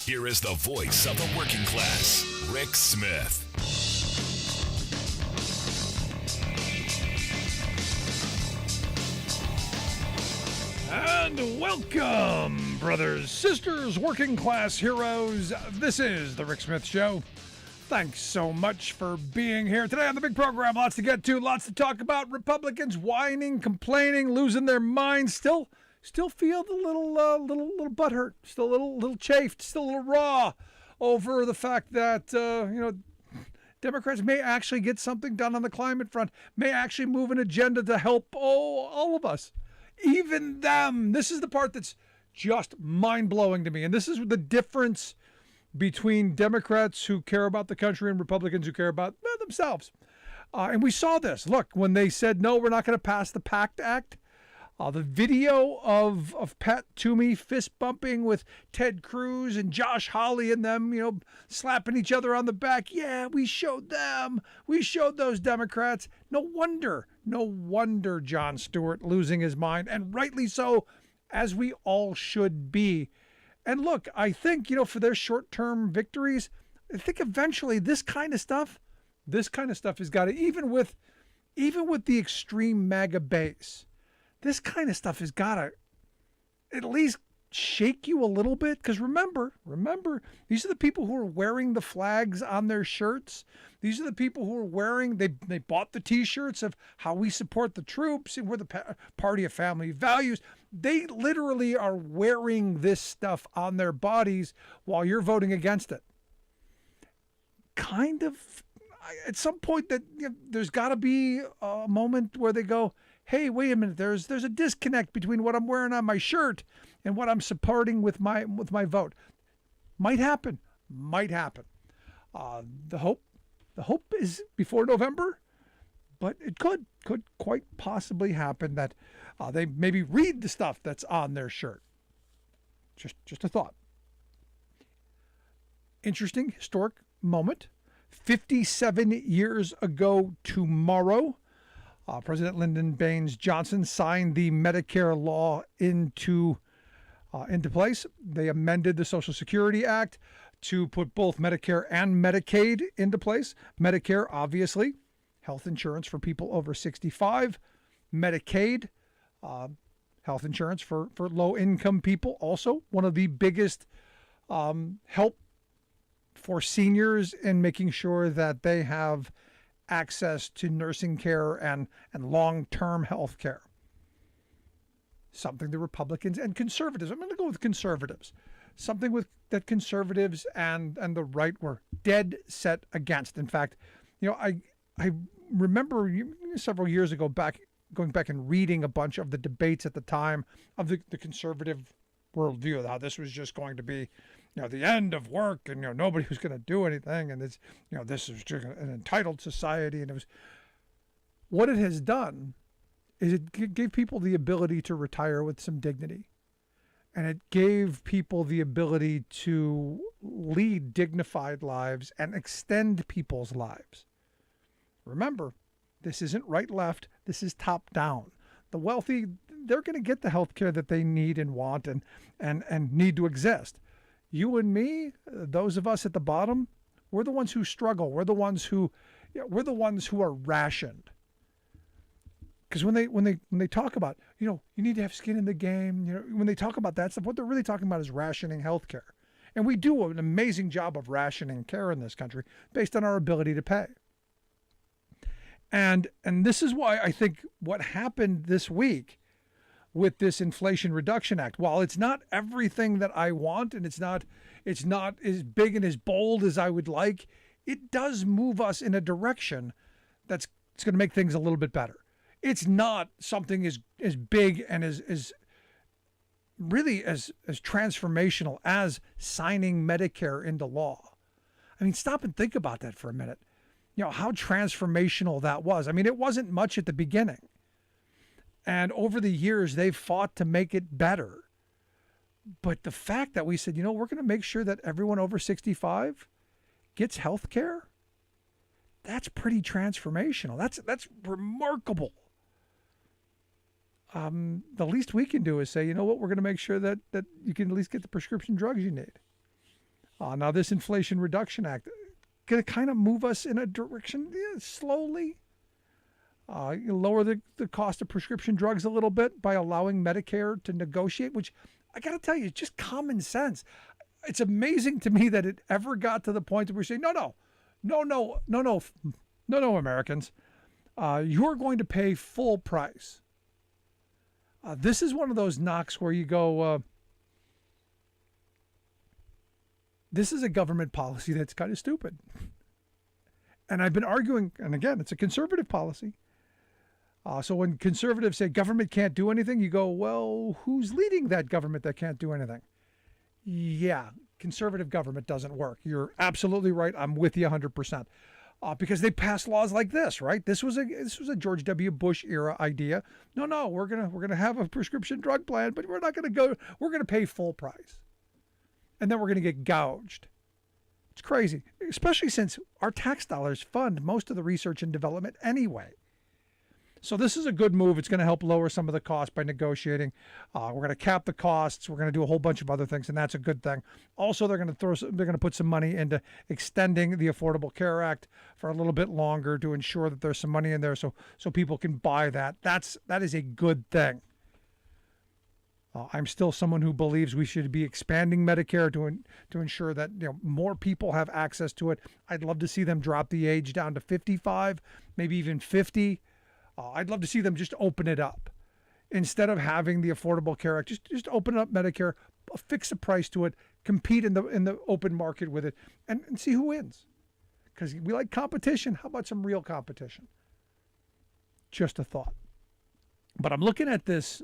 Here is the voice of the working class, Rick Smith. And welcome, brothers, sisters, working class heroes. This is the Rick Smith Show. Thanks so much for being here today on the big program. Lots to get to, lots to talk about. Republicans whining, complaining, losing their minds. Still feel the little butthurt. Still a little chafed. Still a little raw over the fact that Democrats may actually get something done on the climate front. May actually move an agenda to help all of us. Even them. This is the part that's just mind-blowing to me. And this is the difference between Democrats who care about the country and Republicans who care about themselves. And we saw this. Look, when they said, no, we're not going to pass the PACT Act, the video of Pat Toomey fist bumping with Ted Cruz and Josh Hawley and them, slapping each other on the back. Yeah, we showed them. We showed those Democrats. No wonder Jon Stewart losing his mind, and rightly so, as we all should be. And look, I think, for their short-term victories, I think eventually this kind of stuff has got to, even with the extreme MAGA base, this kind of stuff has got to at least shake you a little bit. Because remember, these are the people who are wearing the flags on their shirts. These are the people who are wearing, they bought the T-shirts of how we support the troops and we're the party of family values. They literally are wearing this stuff on their bodies while you're voting against it. Kind of, at some point that there's got to be a moment where they go, hey, wait a minute, there's a disconnect between what I'm wearing on my shirt and what I'm supporting with my vote. Might happen. The hope is before November, but it could quite possibly happen that they maybe read the stuff that's on their shirt. Just a thought. Interesting historic moment. 57 years ago tomorrow, President Lyndon Baines Johnson signed the Medicare law into place. They amended the Social Security Act to put both Medicare and Medicaid into place. Medicare, obviously, health insurance for people over 65. Medicaid, health insurance for low-income people. Also, one of the biggest help for seniors in making sure that they have access to nursing care and long-term health care. Something the Republicans and conservatives, I'm going to go with conservatives, something that conservatives and the right were dead set against. In fact, I remember several years ago going back and reading a bunch of the debates at the time of the conservative worldview, how this was just going to be the end of work, and nobody was going to do anything, and it's this is just an entitled society. And it was, what it has done is it gave people the ability to retire with some dignity, and it gave people the ability to lead dignified lives and extend people's lives. Remember, this isn't right left, this is top down. The wealthy, they're going to get the health care that they need and want and need to exist. You and me, those of us at the bottom, we're the ones who struggle. We're the ones who are rationed. Because when they talk about, you need to have skin in the game, when they talk about that stuff, what they're really talking about is rationing healthcare. And we do an amazing job of rationing care in this country based on our ability to pay. And this is why I think what happened this week with this Inflation Reduction Act, while it's not everything that I want and it's not as big and as bold as I would like, it does move us in a direction that's going to make things a little bit better. It's not something as big and as really as transformational as signing Medicare into law. I mean, stop and think about that for a minute. How transformational that was. I mean, it wasn't much at the beginning. And over the years, they've fought to make it better. But the fact that we said, we're going to make sure that everyone over 65 gets health care, that's pretty transformational. That's remarkable. The least we can do is say, we're going to make sure that you can at least get the prescription drugs you need. Now, this Inflation Reduction Act going to kind of move us in a direction slowly. Lower the cost of prescription drugs a little bit by allowing Medicare to negotiate, which I got to tell you, it's just common sense. It's amazing to me that it ever got to the point that we're saying, no, Americans, you're going to pay full price. This is one of those knocks where you go, this is a government policy that's kind of stupid. And I've been arguing, and again, it's a conservative policy. So when conservatives say government can't do anything, you go, well, who's leading that government that can't do anything? Yeah, conservative government doesn't work. You're absolutely right. I'm with you 100%. Because they passed laws like this, right? This was a George W. Bush era idea. No, we're gonna have a prescription drug plan, but we're gonna pay full price. And then we're gonna get gouged. It's crazy, especially since our tax dollars fund most of the research and development anyway. So this is a good move. It's going to help lower some of the costs by negotiating. We're going to cap the costs. We're going to do a whole bunch of other things, and that's a good thing. Also, they're going to put some money into extending the Affordable Care Act for a little bit longer to ensure that there's some money in there so people can buy that. That is a good thing. I'm still someone who believes we should be expanding Medicare to ensure that more people have access to it. I'd love to see them drop the age down to 55, maybe even 50. I'd love to see them just open it up instead of having the Affordable Care Act. Just open up Medicare, fix a price to it, compete in the open market with it, and see who wins. Because we like competition. How about some real competition? Just a thought. But I'm looking at this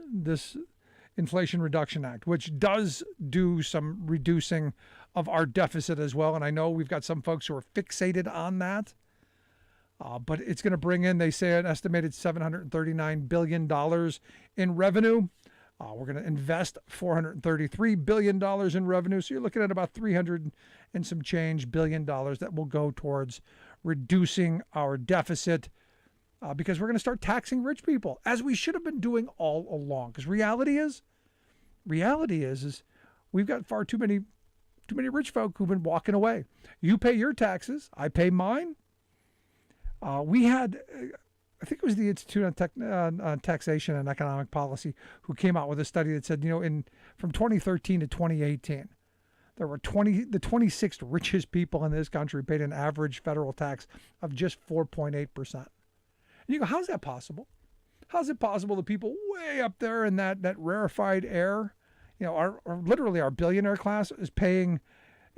Inflation Reduction Act, which does do some reducing of our deficit as well. And I know we've got some folks who are fixated on that. But it's going to bring in, they say, an estimated $739 billion in revenue. We're going to invest $433 billion in revenue. So you're looking at about 300 and some change billion dollars that will go towards reducing our deficit because we're going to start taxing rich people, as we should have been doing all along. Because reality is we've got far too many rich folk who've been walking away. You pay your taxes, I pay mine. We had, I think it was the Institute on Taxation and Economic Policy, who came out with a study that said, from 2013 to 2018, there were the 26th richest people in this country paid an average federal tax of just 4.8%. And you go, how's that possible? How's it possible that people way up there in that rarefied air, literally our billionaire class is paying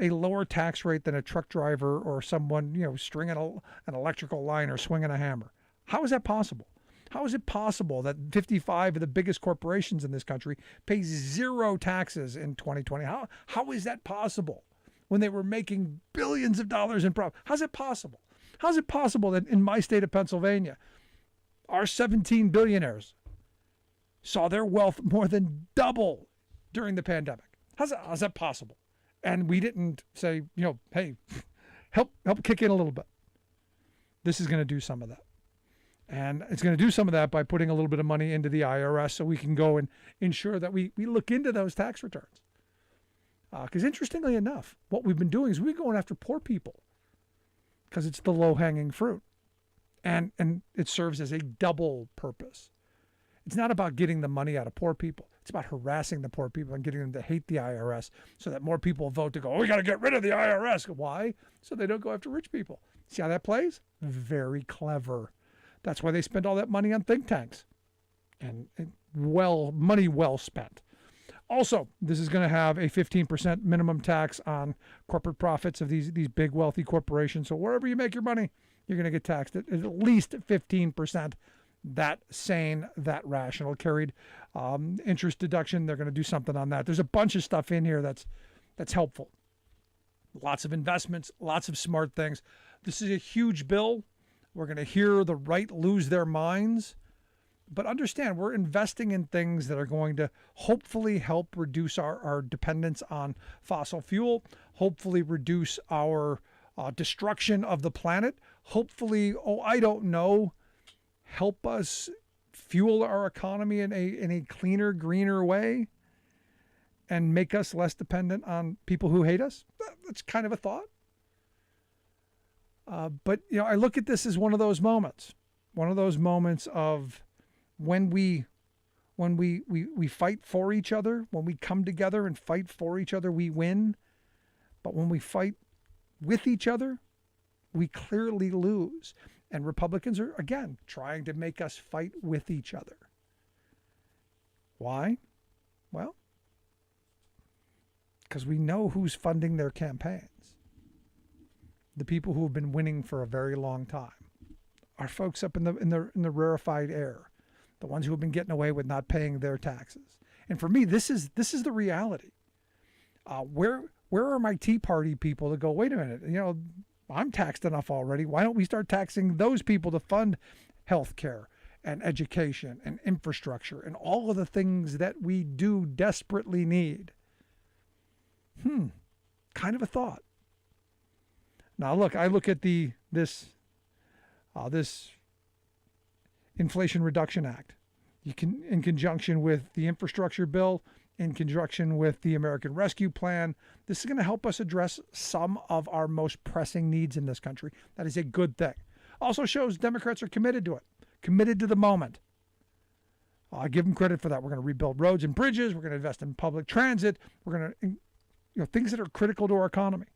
a lower tax rate than a truck driver or someone, stringing an electrical line or swinging a hammer? How is that possible? How is it possible that 55 of the biggest corporations in this country pay zero taxes in 2020? How is that possible when they were making billions of dollars in profit? How's it possible? How's it possible that in my state of Pennsylvania, our 17 billionaires saw their wealth more than double during the pandemic? How's that possible? And we didn't say, hey, help kick in a little bit. This is going to do some of that. And it's going to do some of that by putting a little bit of money into the IRS so we can go and ensure that we look into those tax returns. Because interestingly enough, what we've been doing is we're going after poor people because it's the low-hanging fruit. And it serves as a double purpose. It's not about getting the money out of poor people. It's about harassing the poor people and getting them to hate the IRS so that more people vote to go, we got to get rid of the IRS. Why? So they don't go after rich people. See how that plays? Very clever. That's why they spend all that money on think tanks. And money well spent. Also, this is going to have a 15% minimum tax on corporate profits of these big wealthy corporations. So wherever you make your money, you're going to get taxed at least 15%. That sane, that rational. Carried interest deduction, they're going to do something on that. There's a bunch of stuff in here that's helpful. Lots of investments, lots of smart things. This is a huge bill. We're going to hear the right lose their minds. But understand, we're investing in things that are going to hopefully help reduce our dependence on fossil fuel, hopefully reduce our destruction of the planet, hopefully, I don't know, help us fuel our economy in a cleaner, greener way. and make us less dependent on people who hate us? That's kind of a thought. But I look at this as one of those moments of when we fight for each other, when we come together and fight for each other, we win. But when we fight with each other, we clearly lose. And Republicans are, again, trying to make us fight with each other. Why? Well, because we know who's funding their campaigns. The people who have been winning for a very long time. Our folks up in the rarefied air. The ones who have been getting away with not paying their taxes. And for me, this is the reality. Where are my Tea Party people to go, wait a minute, I'm taxed enough already. Why don't we start taxing those people to fund health care and education and infrastructure and all of the things that we do desperately need? Kind of a thought. Now, look, I look at this Inflation Reduction Act. In conjunction with the infrastructure bill, in conjunction with the American Rescue Plan, this is going to help us address some of our most pressing needs in this country. That is a good thing. Also shows Democrats are committed to it, committed to the moment. I give them credit for that. We're going to rebuild roads and bridges. We're going to invest in public transit. We're going to, things that are critical to our economy.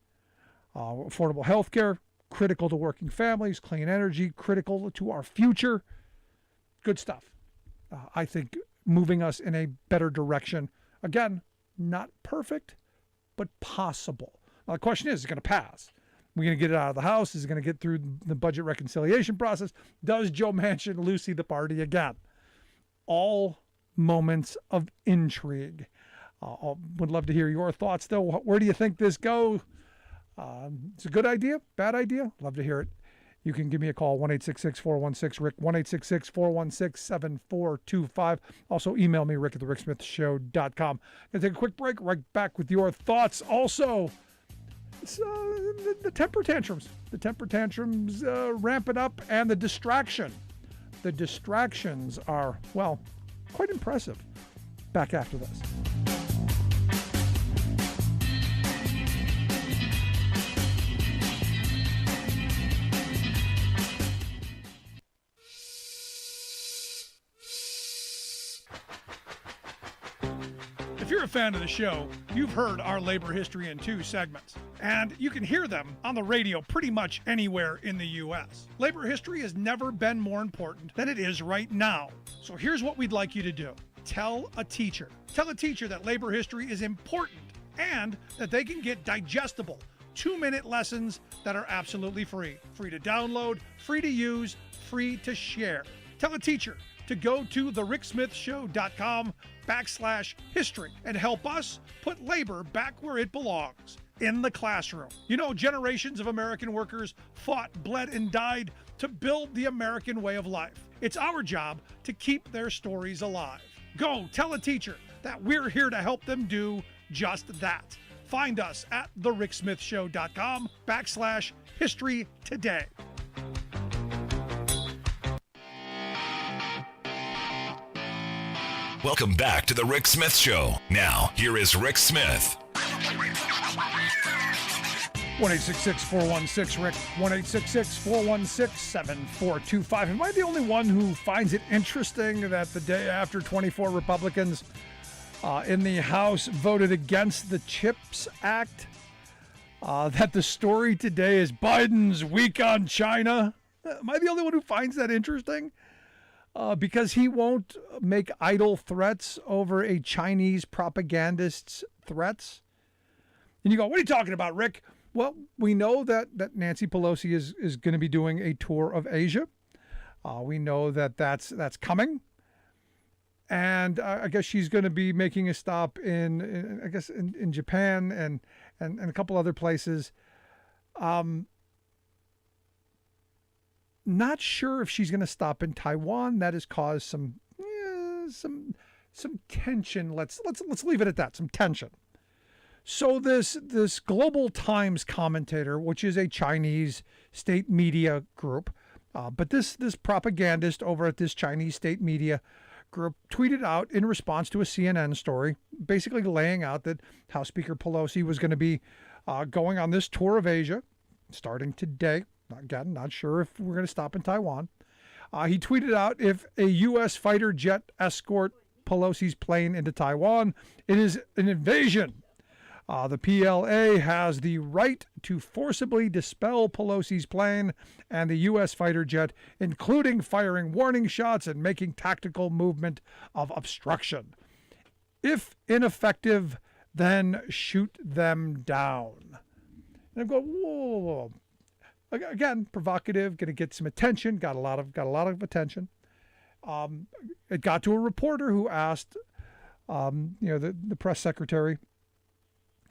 Affordable health care, critical to working families. Clean energy, critical to our future. Good stuff. I think moving us in a better direction. Again, not perfect, but possible. Now, the question is it going to pass? We're going to get it out of the House? Is it going to get through the budget reconciliation process? Does Joe Manchin Lucy the party again? All moments of intrigue. Would love to hear your thoughts, though. Where do you think this goes? It's a good idea? Bad idea? Love to hear it. You can give me a call, 1-866-416-RICK, 1-866-416-7425. Also, email me, rick@thericksmithshow.com. Going to take a quick break, right back with your thoughts. Also, the temper tantrums. The temper tantrums ramping up, and the distraction. The distractions are, well, quite impressive. Back after this. If you're a fan of the show, you've heard our labor history in 2 segments, and you can hear them on the radio pretty much anywhere in the U.S. Labor history has never been more important than it is right now. So here's what we'd like you to do. Tell a teacher. Tell a teacher that labor history is important and that they can get digestible 2-minute lessons that are absolutely free. Free to download, free to use, free to share. Tell a teacher to go to thericksmithshow.com/history and help us put labor back where it belongs, in the classroom. Generations of American workers fought, bled, and died to build the American way of life. It's our job to keep their stories alive. Go tell a teacher that we're here to help them do just that. Find us at thericksmithshow.com/history today. Welcome back to The Rick Smith Show. Now, here is Rick Smith. 1-866-416-RICK, 1-866-416-7425. Am I the only one who finds it interesting that the day after 24 Republicans in the House voted against the CHIPS Act, that the story today is Biden's weak on China? Am I the only one who finds that interesting? Because he won't make idle threats over a Chinese propagandist's threats. And you go, what are you talking about, Rick? Well, we know that Nancy Pelosi is going to be doing a tour of Asia. We know that's coming. And I guess she's going to be making a stop in Japan and a couple other places. Not sure if she's going to stop in Taiwan. That has caused some tension. Let's leave it at that. Some tension. So this Global Times commentator, which is a Chinese state media group, but this propagandist over at this Chinese state media group tweeted out in response to a CNN story, basically laying out that House Speaker Pelosi was going to be going on this tour of Asia, starting today. Again, not sure if we're going to stop in Taiwan. He tweeted out, if a U.S. fighter jet escort Pelosi's plane into Taiwan, it is an invasion. The PLA has the right to forcibly dispel Pelosi's plane and the U.S. fighter jet, including firing warning shots and making tactical movement of obstruction. If ineffective, then shoot them down. And I go, whoa. Again, provocative, going to get some attention. Got a lot of attention. It got to a reporter who asked, the press secretary,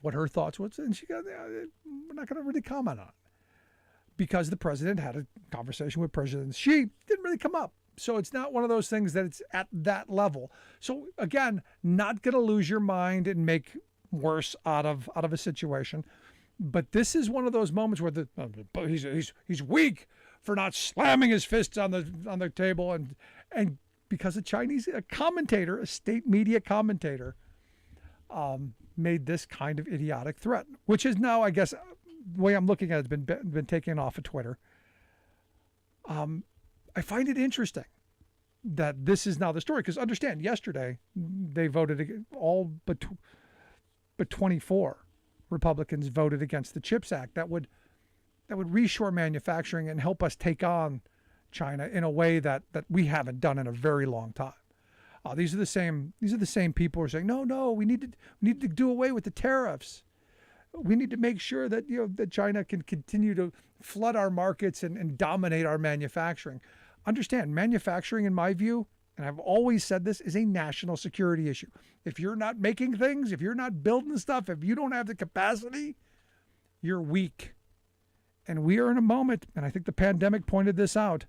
what her thoughts was, and she got, we're not going to really comment on it because the president had a conversation with President Xi. Didn't really come up. So it's not one of those things that it's at that level. So again, not going to lose your mind and make worse out of a situation. But this is one of those moments where he's weak for not slamming his fists on the table, and because a Chinese commentator, a state media commentator, made this kind of idiotic threat, which is now, I guess, the way I'm looking at it, has been taken off of Twitter. I find it interesting that this is now the story, because understand, yesterday they voted all but 24 Republicans voted against the CHIPS Act that would reshore manufacturing and help us take on China in a way that we haven't done in a very long time. These are the same people who are saying, no, we need to do away with the tariffs. We need to make sure that that China can continue to flood our markets and dominate our manufacturing. Understand, manufacturing, in my view, and I've always said this, is a national security issue. If you're not making things, if you're not building stuff, if you don't have the capacity, you're weak. And we are in a moment, and I think the pandemic pointed this out.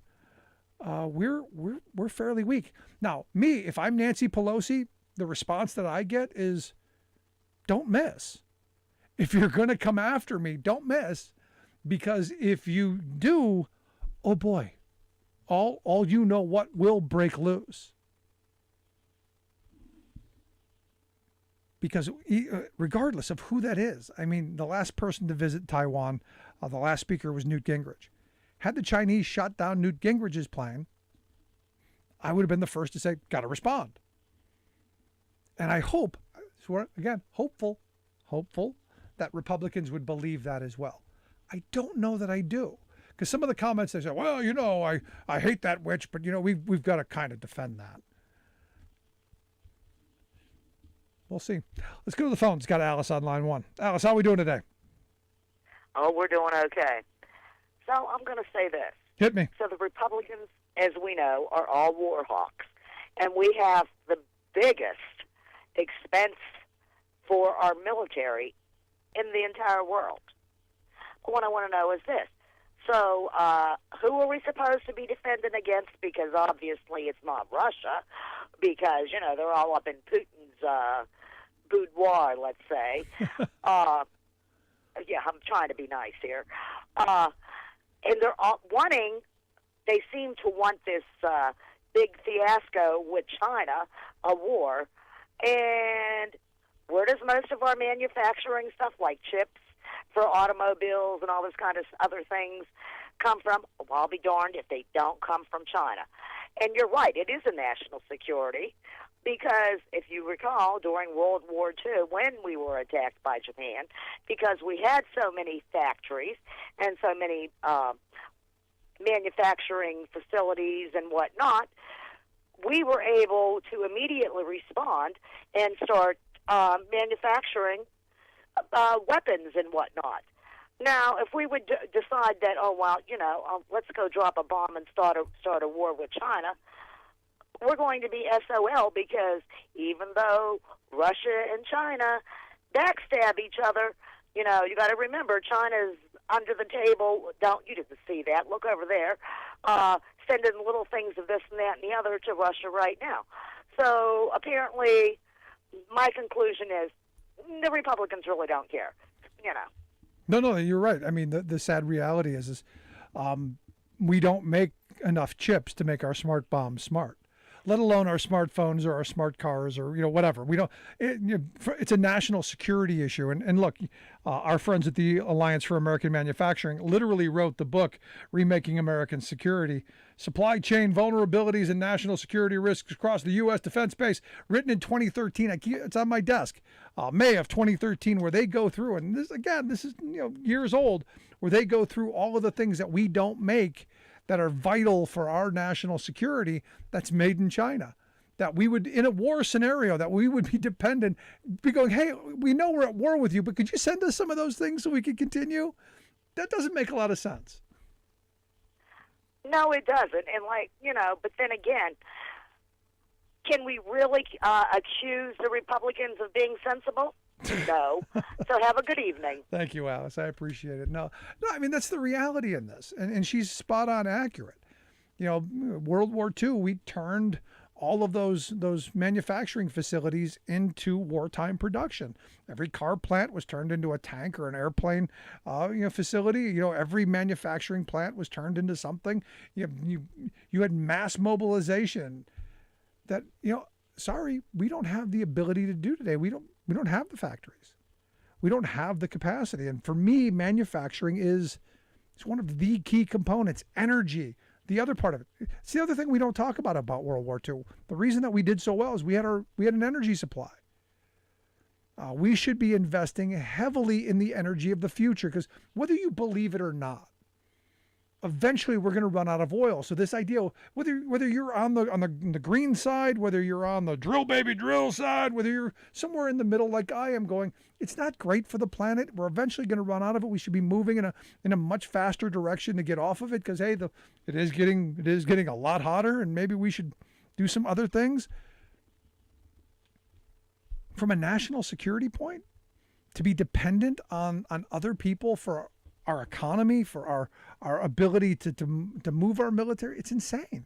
We're fairly weak. Now, if I'm Nancy Pelosi, the response that I get is, don't miss. If you're going to come after me, don't miss, because if you do, oh boy, all you know what will break loose. Because regardless of who that is, I mean, the last person to visit Taiwan, the last speaker was Newt Gingrich. Had the Chinese shot down Newt Gingrich's plane, I would have been the first to say, got to respond. And I hope, again, hopeful that Republicans would believe that as well. I don't know that I do. Because some of the comments, they say, well, I hate that witch, but, we've got to kind of defend that. We'll see. Let's go to the phones. Got Alice on line one. Alice, how are we doing today? Oh, we're doing okay. So I'm going to say this. Hit me. So the Republicans, as we know, are all war hawks. And we have the biggest expense for our military in the entire world. What I want to know is this. So who are we supposed to be defending against? Because obviously it's not Russia, because, they're all up in Putin's boudoir, let's say. Yeah, I'm trying to be nice here. And they're all they seem to want this big fiasco with China, a war. And where does most of our manufacturing stuff, like chips for automobiles and all this kind of other things, come from? Well, I'll be darned if they don't come from China. And you're right, it is a national security, because if you recall, during World War II, when we were attacked by Japan, because we had so many factories and so many manufacturing facilities and whatnot, we were able to immediately respond and start manufacturing weapons and whatnot. Now, if we would decide that, let's go drop a bomb and start a war with China, we're going to be SOL, because even though Russia and China backstab each other, you got to remember, China's under the table. You didn't see that. Look over there. Sending little things of this and that and the other to Russia right now. So apparently, my conclusion is the Republicans really don't care. No, you're right. I mean, the sad reality is we don't make enough chips to make our smart bombs smart. let alone our smartphones or our smart cars or whatever. We don't. It's a national security issue. And look, our friends at the Alliance for American Manufacturing literally wrote the book "Remaking American Security: Supply Chain Vulnerabilities and National Security Risks Across the U.S. Defense Base," written in 2013. It's on my desk, May of 2013, where they go through, and this is years old, where they go through all of the things that we don't make that are vital for our national security that's made in China. That we would, in a war scenario, that we would be dependent, be going, hey, we know we're at war with you, but could you send us some of those things so we could continue? That doesn't make a lot of sense. No, it doesn't. And but then again, can we really accuse the Republicans of being sensible? No. So have a good evening. Thank you, Alice. I appreciate it. No, I mean, that's the reality in this. And she's spot on accurate. World War II, we turned all of those manufacturing facilities into wartime production. Every car plant was turned into a tank or an airplane facility. Every manufacturing plant was turned into something. You had mass mobilization that, sorry, we don't have the ability to do today. We don't have the factories. We don't have the capacity. And for me, manufacturing is one of the key components. Energy, the other part of it. It's the other thing we don't talk about World War II. The reason that we did so well is we had an energy supply. We should be investing heavily in the energy of the future, because whether you believe it or not, eventually we're going to run out of oil. So this idea, whether you're on the green side, whether you're on the drill baby drill side, whether you're somewhere in the middle like I am, going, it's not great for the planet. We're eventually going to run out of it. We should be moving in a much faster direction to get off of it, because hey, it is getting a lot hotter, and maybe we should do some other things. From a national security point, to be dependent on other people for our economy, for our ability to move our military, it's insane.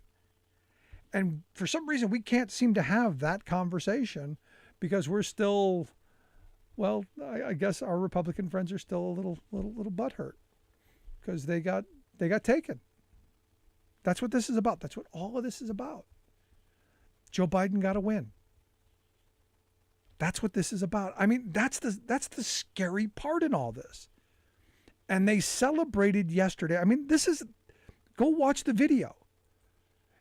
And for some reason, we can't seem to have that conversation, because we're still, well, I guess our Republican friends are still a little butthurt because they got taken. That's what this is about. That's what all of this is about. Joe Biden got a win. That's what this is about. I mean, that's the scary part in all this. And they celebrated yesterday. I mean, go watch the video.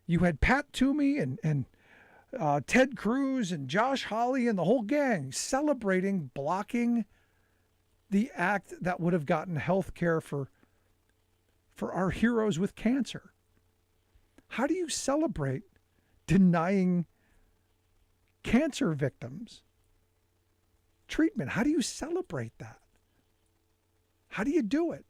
You had Pat Toomey and Ted Cruz and Josh Hawley and the whole gang celebrating blocking the act that would have gotten health care for our heroes with cancer. How do you celebrate denying cancer victims treatment? How do you celebrate that? How do you do it?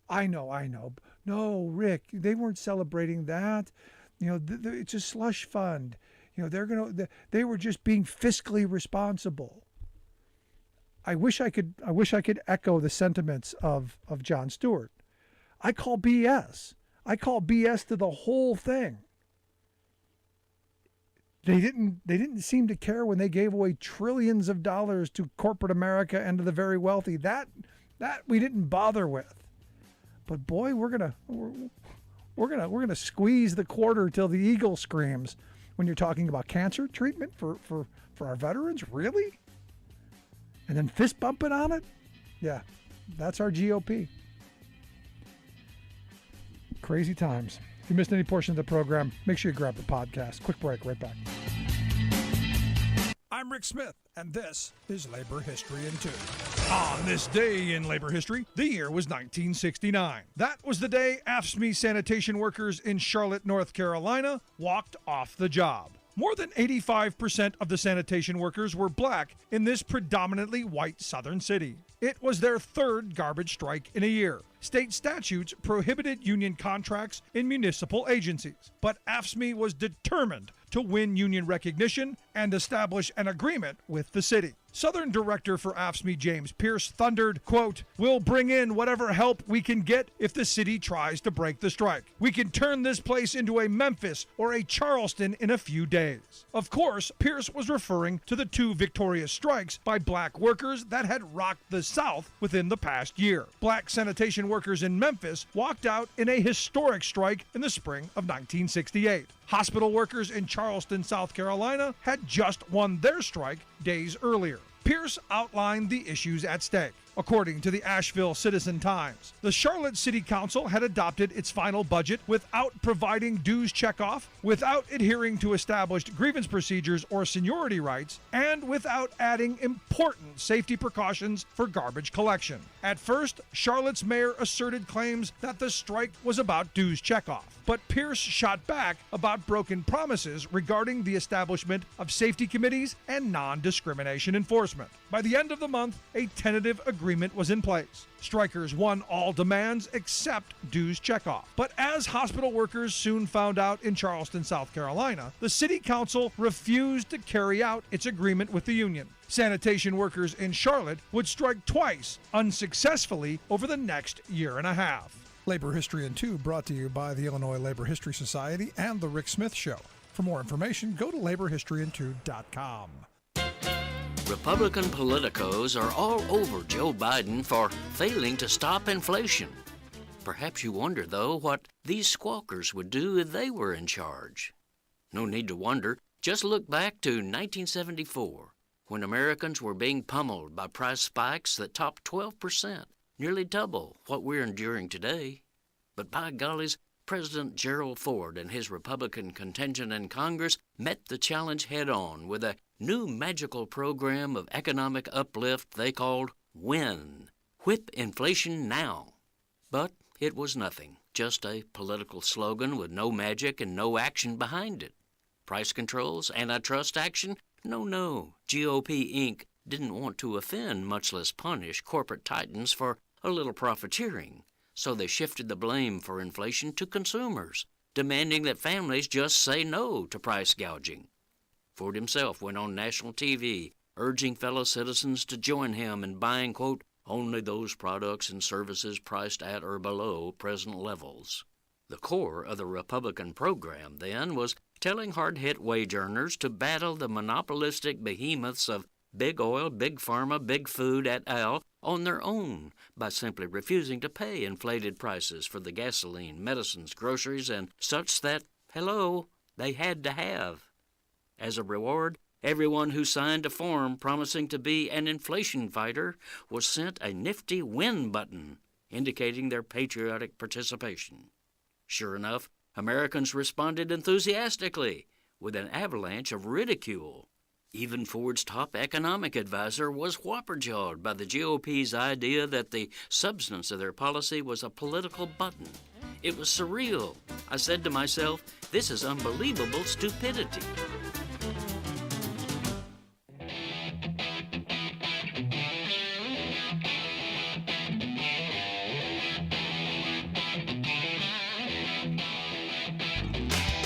I know. No, Rick, they weren't celebrating that. It's a slush fund. They were just being fiscally responsible. I wish I could echo the sentiments of Jon Stewart. I call BS. I call BS to the whole thing. They didn't seem to care when they gave away trillions of dollars to corporate America and to the very wealthy. That we didn't bother with. But boy, we're gonna squeeze the quarter till the eagle screams when you're talking about cancer treatment for our veterans. Really? And then fist bumping on it? Yeah, that's our GOP. Crazy times. If you missed any portion of the program, make sure you grab the podcast. Quick break, right back. I'm Rick Smith, and this is Labor History in 2. On this day in labor history, the year was 1969. That was the day AFSCME sanitation workers in Charlotte, North Carolina, walked off the job. More than 85% of the sanitation workers were black in this predominantly white southern city. It was their third garbage strike in a year. State statutes prohibited union contracts in municipal agencies, but AFSCME was determined to win union recognition and establish an agreement with the city. Southern Director for AFSCME James Pierce thundered, quote, "We'll bring in whatever help we can get if the city tries to break the strike. We can turn this place into a Memphis or a Charleston in a few days." Of course, Pierce was referring to the 2 victorious strikes by black workers that had rocked the South within the past year. Black sanitation workers in Memphis walked out in a historic strike in the spring of 1968. Hospital workers in Charleston, South Carolina had just won their strike days earlier. Pierce outlined the issues at stake. According to the Asheville Citizen-Times, the Charlotte City Council had adopted its final budget without providing dues checkoff, without adhering to established grievance procedures or seniority rights, and without adding important safety precautions for garbage collection. At first, Charlotte's mayor asserted claims that the strike was about dues checkoff, but Pierce shot back about broken promises regarding the establishment of safety committees and non-discrimination enforcement. By the end of the month, a tentative agreement was in place. Strikers won all demands except dues checkoff. But as hospital workers soon found out in Charleston, South Carolina, the city council refused to carry out its agreement with the union. Sanitation workers in Charlotte would strike twice, unsuccessfully, over the next year and a half. Labor History in 2 brought to you by the Illinois Labor History Society and The Rick Smith Show. For more information, go to laborhistoryin2.com. Republican politicos are all over Joe Biden for failing to stop inflation. Perhaps you wonder, though, what these squawkers would do if they were in charge. No need to wonder. Just look back to 1974, when Americans were being pummeled by price spikes that topped 12%, nearly double what we're enduring today. But by gollies, President Gerald Ford and his Republican contingent in Congress met the challenge head-on with a new magical program of economic uplift they called WIN, Whip Inflation Now. But it was nothing, just a political slogan with no magic and no action behind it. Price controls, antitrust action? No. GOP Inc. didn't want to offend, much less punish, corporate titans for a little profiteering. So they shifted the blame for inflation to consumers, demanding that families just say no to price gouging. Ford himself went on national TV, urging fellow citizens to join him in buying, quote, only those products and services priced at or below present levels. The core of the Republican program, then, was telling hard-hit wage earners to battle the monopolistic behemoths of Big Oil, Big Pharma, Big Food et al. On their own by simply refusing to pay inflated prices for the gasoline, medicines, groceries, and such that, hello, they had to have. As a reward, everyone who signed a form promising to be an inflation fighter was sent a nifty win button indicating their patriotic participation. Sure enough, Americans responded enthusiastically with an avalanche of ridicule. Even Ford's top economic advisor was whopper-jawed by the GOP's idea that the substance of their policy was a political button. It was surreal. I said to myself, this is unbelievable stupidity.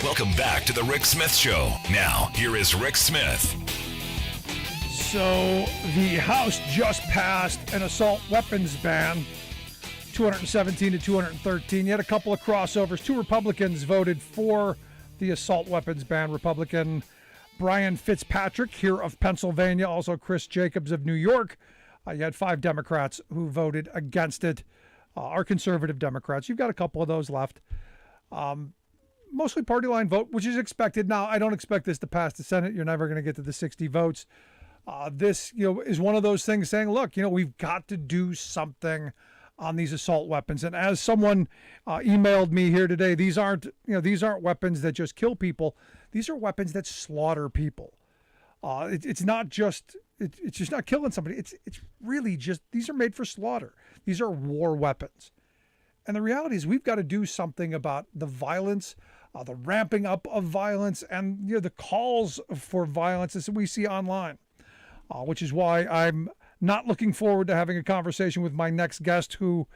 Welcome back to the Rick Smith Show. Now, here is Rick Smith. So the House just passed an assault weapons ban, 217 to 213. You had a couple of crossovers. 2 Republicans voted for the assault weapons ban. Republican Brian Fitzpatrick here of Pennsylvania, also Chris Jacobs of New York. You had 5 Democrats who voted against it, are conservative Democrats. You've got a couple of those left. Mostly party line vote, which is expected. Now, I don't expect this to pass the Senate. You're never going to get to the 60 votes. This, is one of those things saying, look, we've got to do something on these assault weapons. And as someone emailed me here today, these aren't weapons that just kill people. These are weapons that slaughter people. It's just not killing somebody. It's really just, these are made for slaughter. These are war weapons. And the reality is we've got to do something about the violence, the ramping up of violence, and the calls for violence that we see online, which is why I'm not looking forward to having a conversation with my next guest who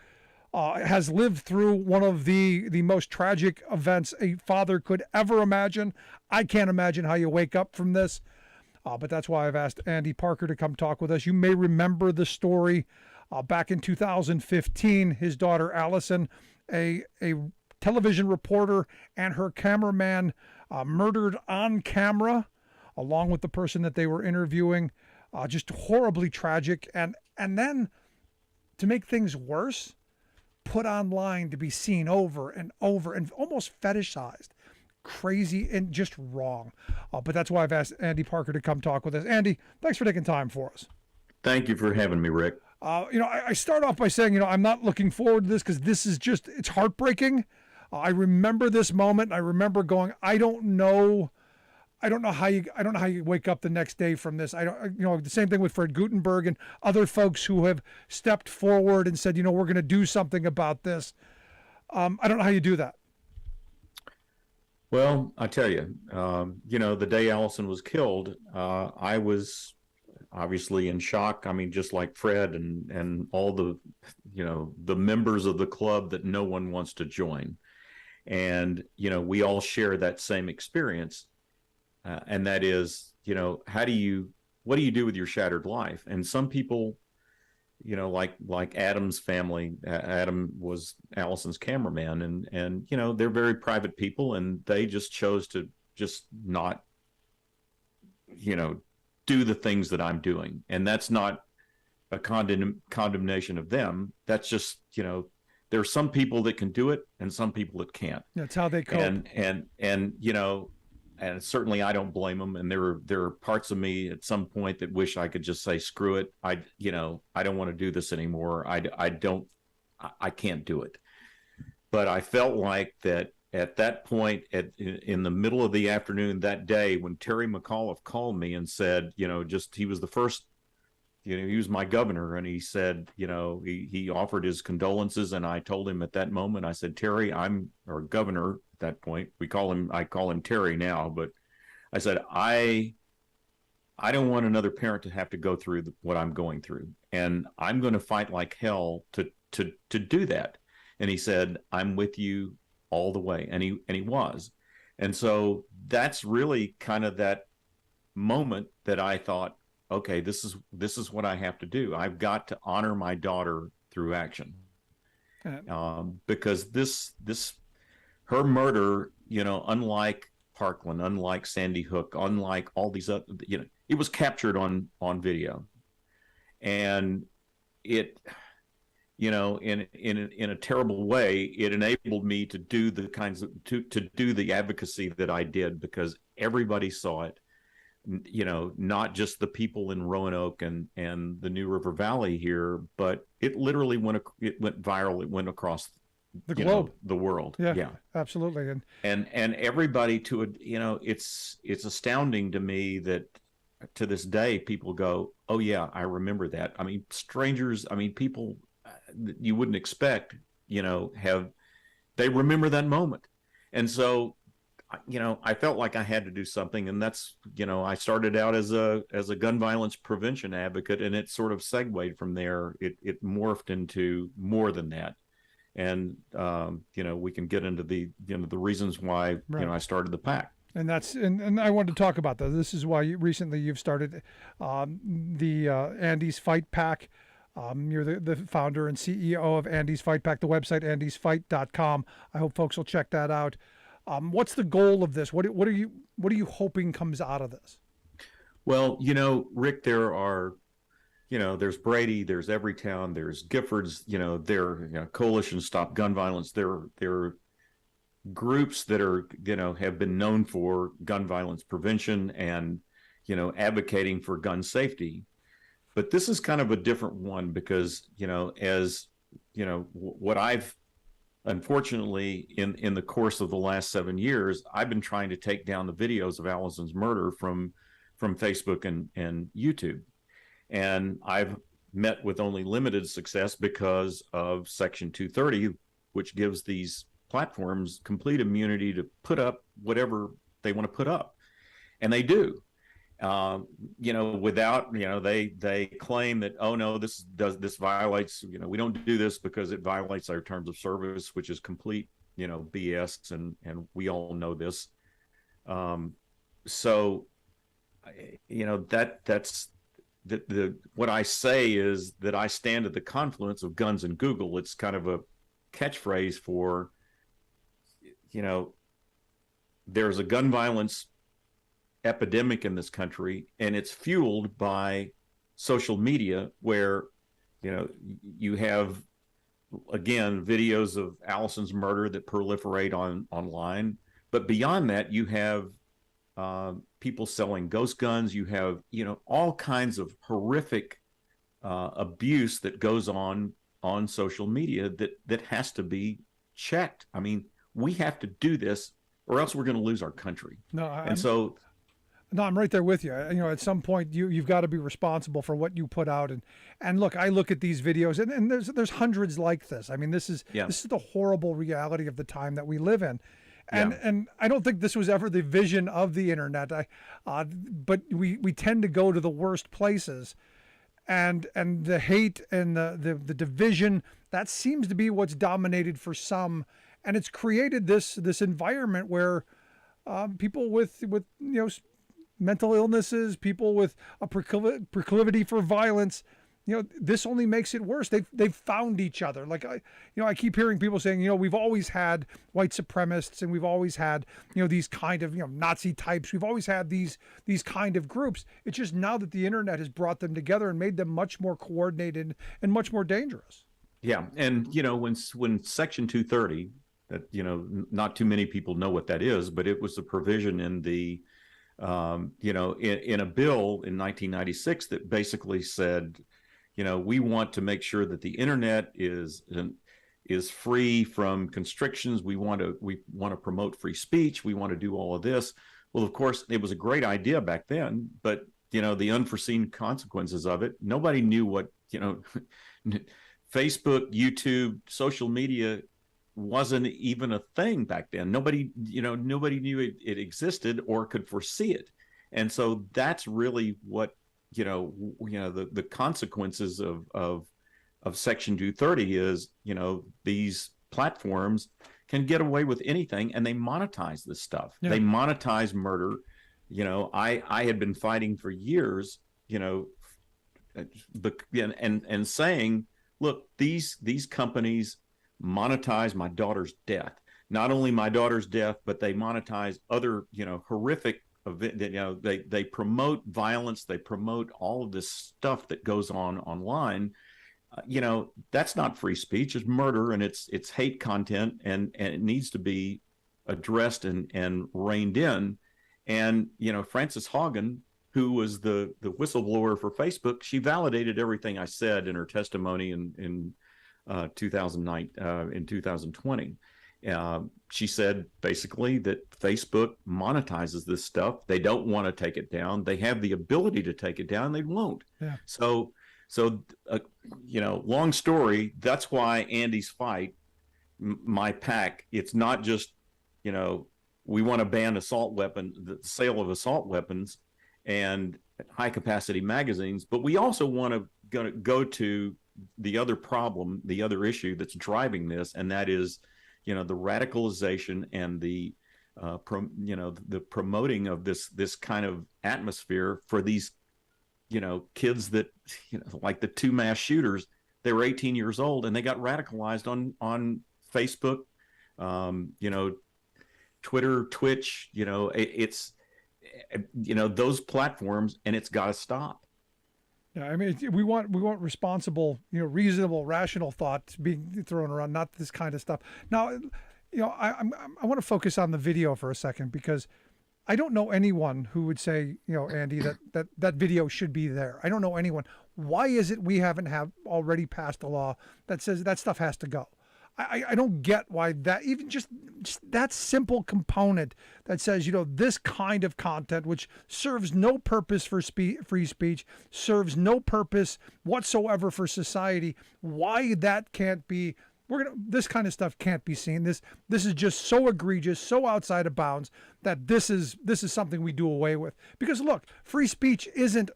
has lived through one of the most tragic events a father could ever imagine. I can't imagine how you wake up from this. but that's why I've asked Andy Parker to come talk with us. You may remember the story back in 2015. His daughter Allison, a television reporter, and her cameraman murdered on camera, along with the person that they were interviewing. Just horribly tragic, and then to make things worse, put online to be seen over and over and almost fetishized. Crazy and just wrong. But that's why I've asked Andy Parker to come talk with us. Andy, thanks for taking time for us. Thank you for having me, Rick. I start off by saying, I'm not looking forward to this because this is just, it's heartbreaking. I remember this moment. And I remember going, I don't know how you wake up the next day from this. The same thing with Fred Gutenberg and other folks who have stepped forward and said, we're going to do something about this. I don't know how you do that. Well, I tell you, the day Allison was killed, I was obviously in shock. I mean, just like Fred and all the, the members of the club that no one wants to join. And, we all share that same experience. And that is, what do you do with your shattered life? And some people, like Adam's family, Adam was Allison's cameraman, and they're very private people, and they just chose to just not, do the things that I'm doing. And that's not a condemnation of them. That's just, there are some people that can do it and some people that can't. That's how they cope. And certainly I don't blame them. And there are parts of me at some point that wish I could just say, screw it. I don't want to do this anymore. I can't do it. But I felt like that at that point, in the middle of the afternoon that day, when Terry McAuliffe called me and said, he was the first, he was my governor, and he said, he offered his condolences. And I told him at that moment, I said, Terry, I'm our governor. At that point, I call him Terry now, but I said, I don't want another parent to have to go through what I'm going through, and I'm going to fight like hell to do that. And he said, I'm with you all the way. And he was. And so that's really kind of that moment that I thought, okay, this is what I have to do. I've got to honor my daughter through action. Because her murder, unlike Parkland, unlike Sandy Hook, unlike all these other, it was captured on video, and it, in a terrible way, it enabled me to do the kinds of to do the advocacy that I did, because everybody saw it. Not just the people in Roanoke and the New River Valley here, but it literally went viral. It went across the globe, the world. Yeah, absolutely. And everybody it's astounding to me that to this day people go, oh yeah, I remember that. I mean, strangers, people that you wouldn't expect, they remember that moment. And so, I felt like I had to do something, and that's, I started out as a gun violence prevention advocate, and it sort of segued from there. It morphed into more than that. And, we can get into the reasons why, right. I started the PAC. And and I wanted to talk about that. This is why you've started the Andy's Fight PAC. You're the founder and CEO of Andy's Fight PAC, the website, andysfight.com. I hope folks will check that out. What's the goal of this? What are you hoping comes out of this? Well, Rick, there are, there's Brady, there's Everytown, there's Giffords, there, Coalition Stop Gun Violence. There are groups that are, have been known for gun violence prevention and, advocating for gun safety. But this is kind of a different one because, what I've, unfortunately, in the course of the last 7 years, I've been trying to take down the videos of Allison's murder from Facebook and YouTube. And I've met with only limited success because of Section 230, which gives these platforms complete immunity to put up whatever they want to put up. And they do. Without, they claim that, oh no, this violates, we don't do this because it violates our terms of service, which is complete, BS. And we all know this. So that's the what I say is that I stand at the confluence of guns and Google. It's kind of a catchphrase for, there's a gun violence epidemic in this country, and it's fueled by social media, where you have, again, videos of Allison's murder that proliferate online, but beyond that you have people selling ghost guns. You have all kinds of horrific abuse that goes on social media that has to be checked. I mean, we have to do this, or else we're going to lose our country. No, I'm right there with you. At some point you've got to be responsible for what you put out. And look, I look at these videos, and there's hundreds like this. I mean, this is the horrible reality of the time that we live in. And I don't think this was ever the vision of the internet. But we tend to go to the worst places, and the hate and the division, that seems to be what's dominated for some, and it's created this environment where people with mental illnesses, people with a proclivity for violence, this only makes it worse. They've found each other. Like I keep hearing people saying, we've always had white supremacists, and we've always had these kind of Nazi types. We've always had these kind of groups. It's just now that the internet has brought them together and made them much more coordinated and much more dangerous. Yeah, and when Section 230, that not too many people know what that is, but it was a provision in the in a bill in 1996 that basically said, we want to make sure that the internet is free from constrictions. We want to promote free speech. We want to do all of this. Well, of course, it was a great idea back then, but the unforeseen consequences of it, nobody knew what Facebook, YouTube, social media wasn't even a thing back then. Nobody knew it existed or could foresee it. And so that's really what the consequences of Section 230 is. These platforms can get away with anything, and they monetize this stuff. They monetize murder. I had been fighting for years, and saying, look, these companies monetize my daughter's death. Not only my daughter's death, but they monetize other horrific event. They promote violence. They promote all of this stuff that goes on online. That's not free speech. It's murder, and it's hate content, and it needs to be addressed and reined in. And Frances Haugen, who was the whistleblower for Facebook, she validated everything I said in her testimony in 2009 in 2020. She said basically that Facebook monetizes this stuff. They don't want to take it down. They have the ability to take it down. They won't. Yeah. So long story. That's why Andy's fight, my PAC, it's not just, we want to ban the sale of assault weapons and high capacity magazines, but we also want to go to the other problem, the other issue that's driving this, and that is, the radicalization and the promoting of this kind of atmosphere for these, kids that, like the two mass shooters. They were 18 years old and they got radicalized on Facebook, Twitter, Twitch. It's those platforms, and it's got to stop. Yeah, I mean, we want responsible, reasonable, rational thought being thrown around, not this kind of stuff. Now, I want to focus on the video for a second, because I don't know anyone who would say, Andy, that video should be there. I don't know anyone. Why is it we haven't already passed a law that says that stuff has to go? I don't get why that, even just that simple component that says, this kind of content, which serves no purpose for free speech, serves no purpose whatsoever for society, why that can't be, this kind of stuff can't be seen. This is just so egregious, so outside of bounds, that this is something we do away with. Because look, free speech isn't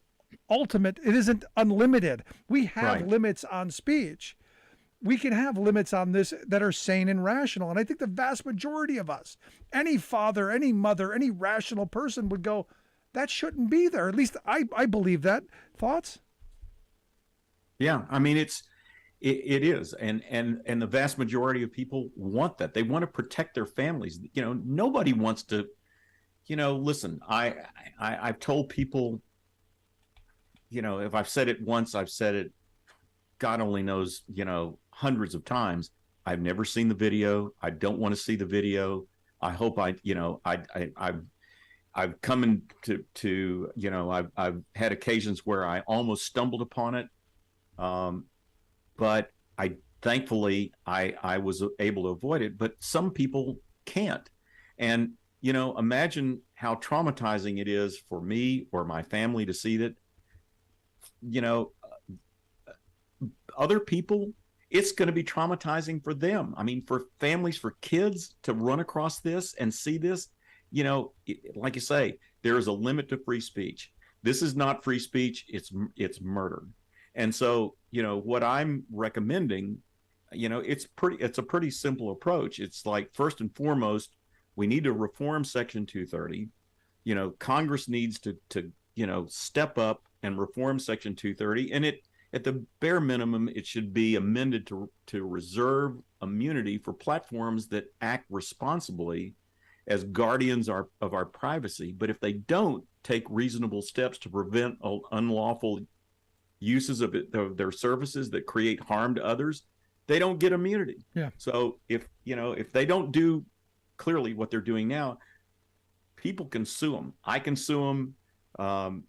ultimate. It isn't unlimited. We have limits on speech. We can have limits on this that are sane and rational. And I think the vast majority of us, any father, any mother, any rational person would go, that shouldn't be there. At least I believe that. Thoughts? Yeah, I mean it is, and the vast majority of people want that. They want to protect their families. Nobody wants to. Listen, I've told people. If I've said it once, I've said it. God only knows. Hundreds of times. I've never seen the video. I don't want to see the video. I hope I've come into I've had occasions where I almost stumbled upon it. But thankfully I was able to avoid it, but some people can't. And, imagine how traumatizing it is for me or my family to see that, other people, it's going to be traumatizing for them. I mean, for families, for kids to run across this and see this, like you say, there is a limit to free speech. This is not free speech. It's murder. And so, what I'm recommending, it's a pretty simple approach. It's like, first and foremost, we need to reform Section 230. Congress needs to step up and reform Section 230. And at the bare minimum, it should be amended to reserve immunity for platforms that act responsibly as guardians of our privacy. But if they don't take reasonable steps to prevent unlawful uses of their services that create harm to others, they don't get immunity. Yeah. So if they don't do clearly what they're doing now, people can sue them. I can sue them.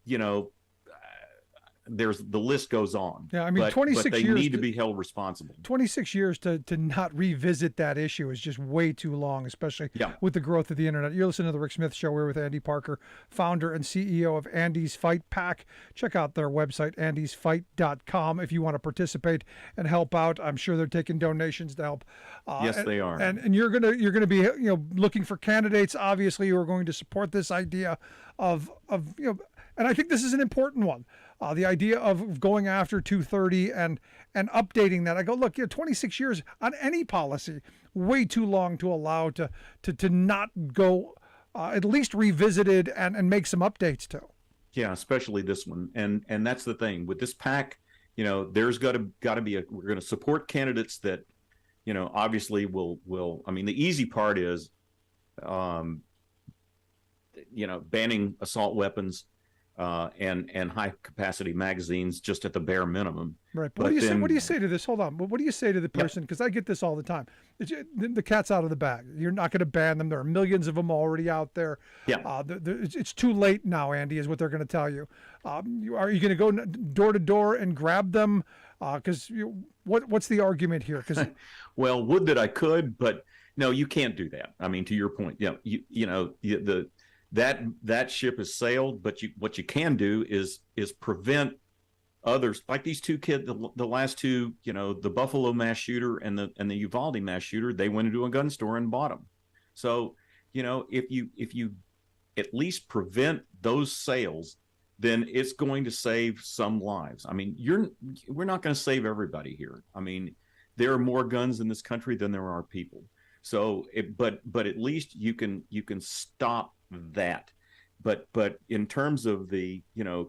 There's the list goes on. Yeah, I mean, but 26 they years need to be held responsible. 26 years to not revisit that issue is just way too long, especially with the growth of the internet. You're listening to the Rick Smith Show. We're with Andy Parker, founder and CEO of Andy's Fight Pack. Check out their website, andysfight.com, if you want to participate and help out. I'm sure they're taking donations to help. Yes, they are. And you're gonna be looking for candidates, obviously, who are going to support this idea of and I think this is an important one. The idea of going after 230 and updating that. I go, look, 26 years on any policy, way too long to allow to not go at least revisited and make some updates to. Yeah, especially this one. And that's the thing with this pack. There's got to be we're going to support candidates that, obviously will. I mean, the easy part is, banning assault weapons. And high capacity magazines just at the bare minimum. Right. But what do you say to this? Hold on. What do you say to the person? Because I get this all the time. The cat's out of the bag. You're not going to ban them. There are millions of them already out there. Yeah. It's too late now, Andy, is what they're going to tell you. Are you going to go door to door and grab them? Because what's the argument here? Because well, would that I could, but no, you can't do that. I mean, to your point, that ship has sailed, but what you can do is prevent others, like these two kids, the last two, the Buffalo mass shooter and the Uvalde mass shooter. They went into a gun store and bought them. So if you at least prevent those sales, then it's going to save some lives. I mean, we're not going to save everybody here. I mean, there are more guns in this country than there are people. So but at least you can stop that. But in terms of the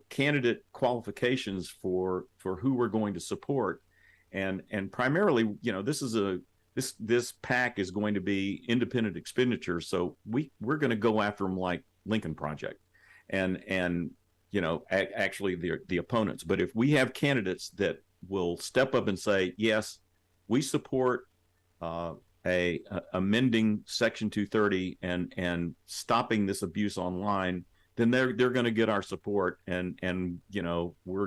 candidate qualifications for who we're going to support, and primarily this PAC is going to be independent expenditure, so we're going to go after them like Lincoln Project and actually the opponents. But if we have candidates that will step up and say, yes, we support amending Section 230 and stopping this abuse online, then they're going to get our support, and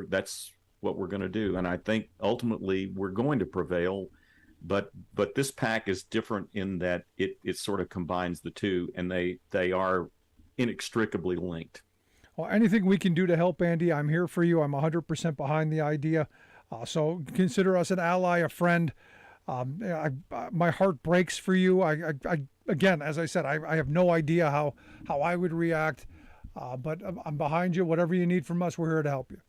that's what we're going to do. And I think ultimately we're going to prevail, but this PAC is different in that it sort of combines the two, and they are inextricably linked. Well, anything we can do to help, Andy, I'm here for you. I'm 100% behind the idea. So consider us an ally, a friend. My heart breaks for you. I again, as I said, I have no idea how I would react, but I'm behind you. Whatever you need from us, we're here to help you.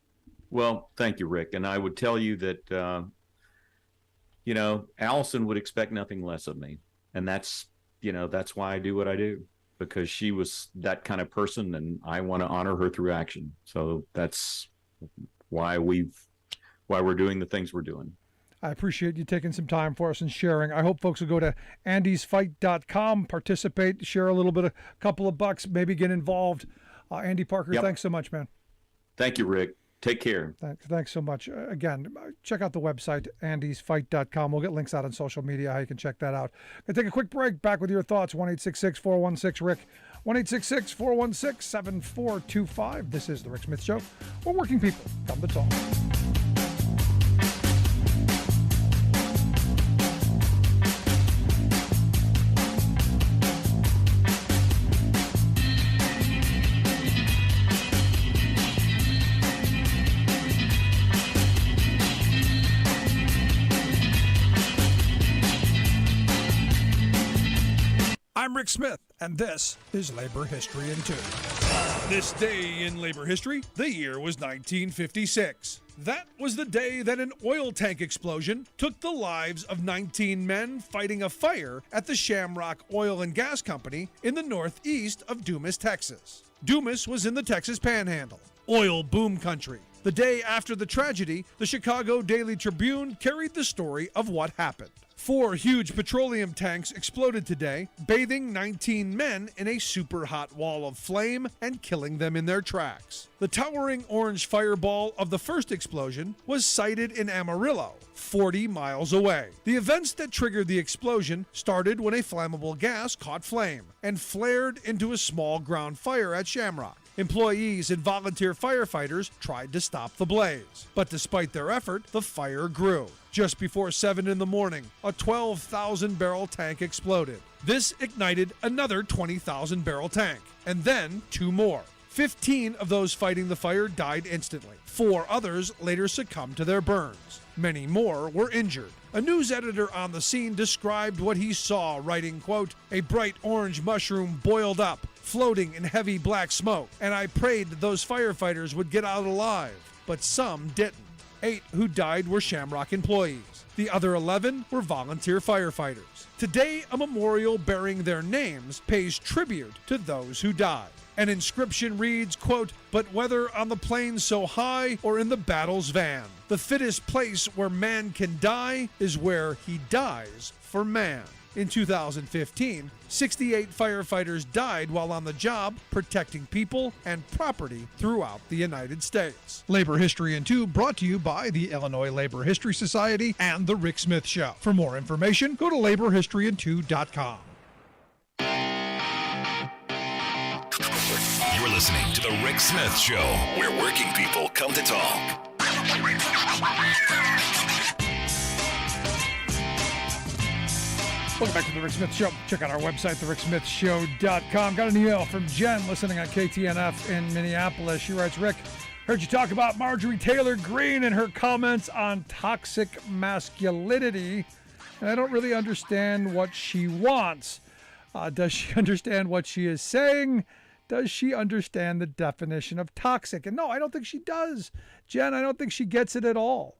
Well, thank you, Rick. And I would tell you that, Allison would expect nothing less of me. And that's why I do what I do, because she was that kind of person, and I want to honor her through action. So that's why we're doing the things we're doing. I appreciate you taking some time for us and sharing. I hope folks will go to andysfight.com, participate, share a little bit, a couple of bucks, maybe get involved. Andy Parker, thanks so much, man. Thank you, Rick. Take care. Thanks so much. Again, check out the website, andysfight.com. We'll get links out on social media how you can check that out. Going to take a quick break. Back with your thoughts. 1-866-416-RICK. 1-866-416-7425. This is The Rick Smith Show, where working people come to talk. I'm Rick Smith, and this is Labor History in 2. This day in labor history, the year was 1956. That was the day that an oil tank explosion took the lives of 19 men fighting a fire at the Shamrock Oil and Gas Company in the northeast of Dumas, Texas. Dumas was in the Texas Panhandle, oil boom country. The day after the tragedy, the Chicago Daily Tribune carried the story of what happened. 4 huge petroleum tanks exploded today, bathing 19 men in a super hot wall of flame and killing them in their tracks. The towering orange fireball of the first explosion was sighted in Amarillo, 40 miles away. The events that triggered the explosion started when a flammable gas caught flame and flared into a small ground fire at Shamrock. Employees and volunteer firefighters tried to stop the blaze, but despite their effort, the fire grew. Just before 7 in the morning, a 12,000-barrel tank exploded. This ignited another 20,000-barrel tank, and then 2 more. 15 of those fighting the fire died instantly. 4 others later succumbed to their burns. Many more were injured. A news editor on the scene described what he saw, writing, quote, "A bright orange mushroom boiled up, floating in heavy black smoke, and I prayed that those firefighters would get out alive, but some didn't. 8 who died were Shamrock employees. The other 11 were volunteer firefighters. Today, a memorial bearing their names pays tribute to those who died. An inscription reads, quote, "But whether on the plains so high or in the battle's van, the fittest place where man can die is where he dies for man." In 2015, 68 firefighters died while on the job protecting people and property throughout the United States. Labor History in 2 brought to you by the Illinois Labor History Society and The Rick Smith Show. For more information, go to laborhistoryin2.com. You're listening to The Rick Smith Show, where working people come to talk. Welcome back to The Rick Smith Show. Check out our website, thericksmithshow.com. Got an email from Jen listening on KTNF in Minneapolis. She writes, Rick, heard you talk about Marjorie Taylor Greene and her comments on toxic masculinity, and I don't really understand what she wants. Does she understand what she is saying? Does she understand the definition of toxic? And no, I don't think she does. Jen, I don't think she gets it at all.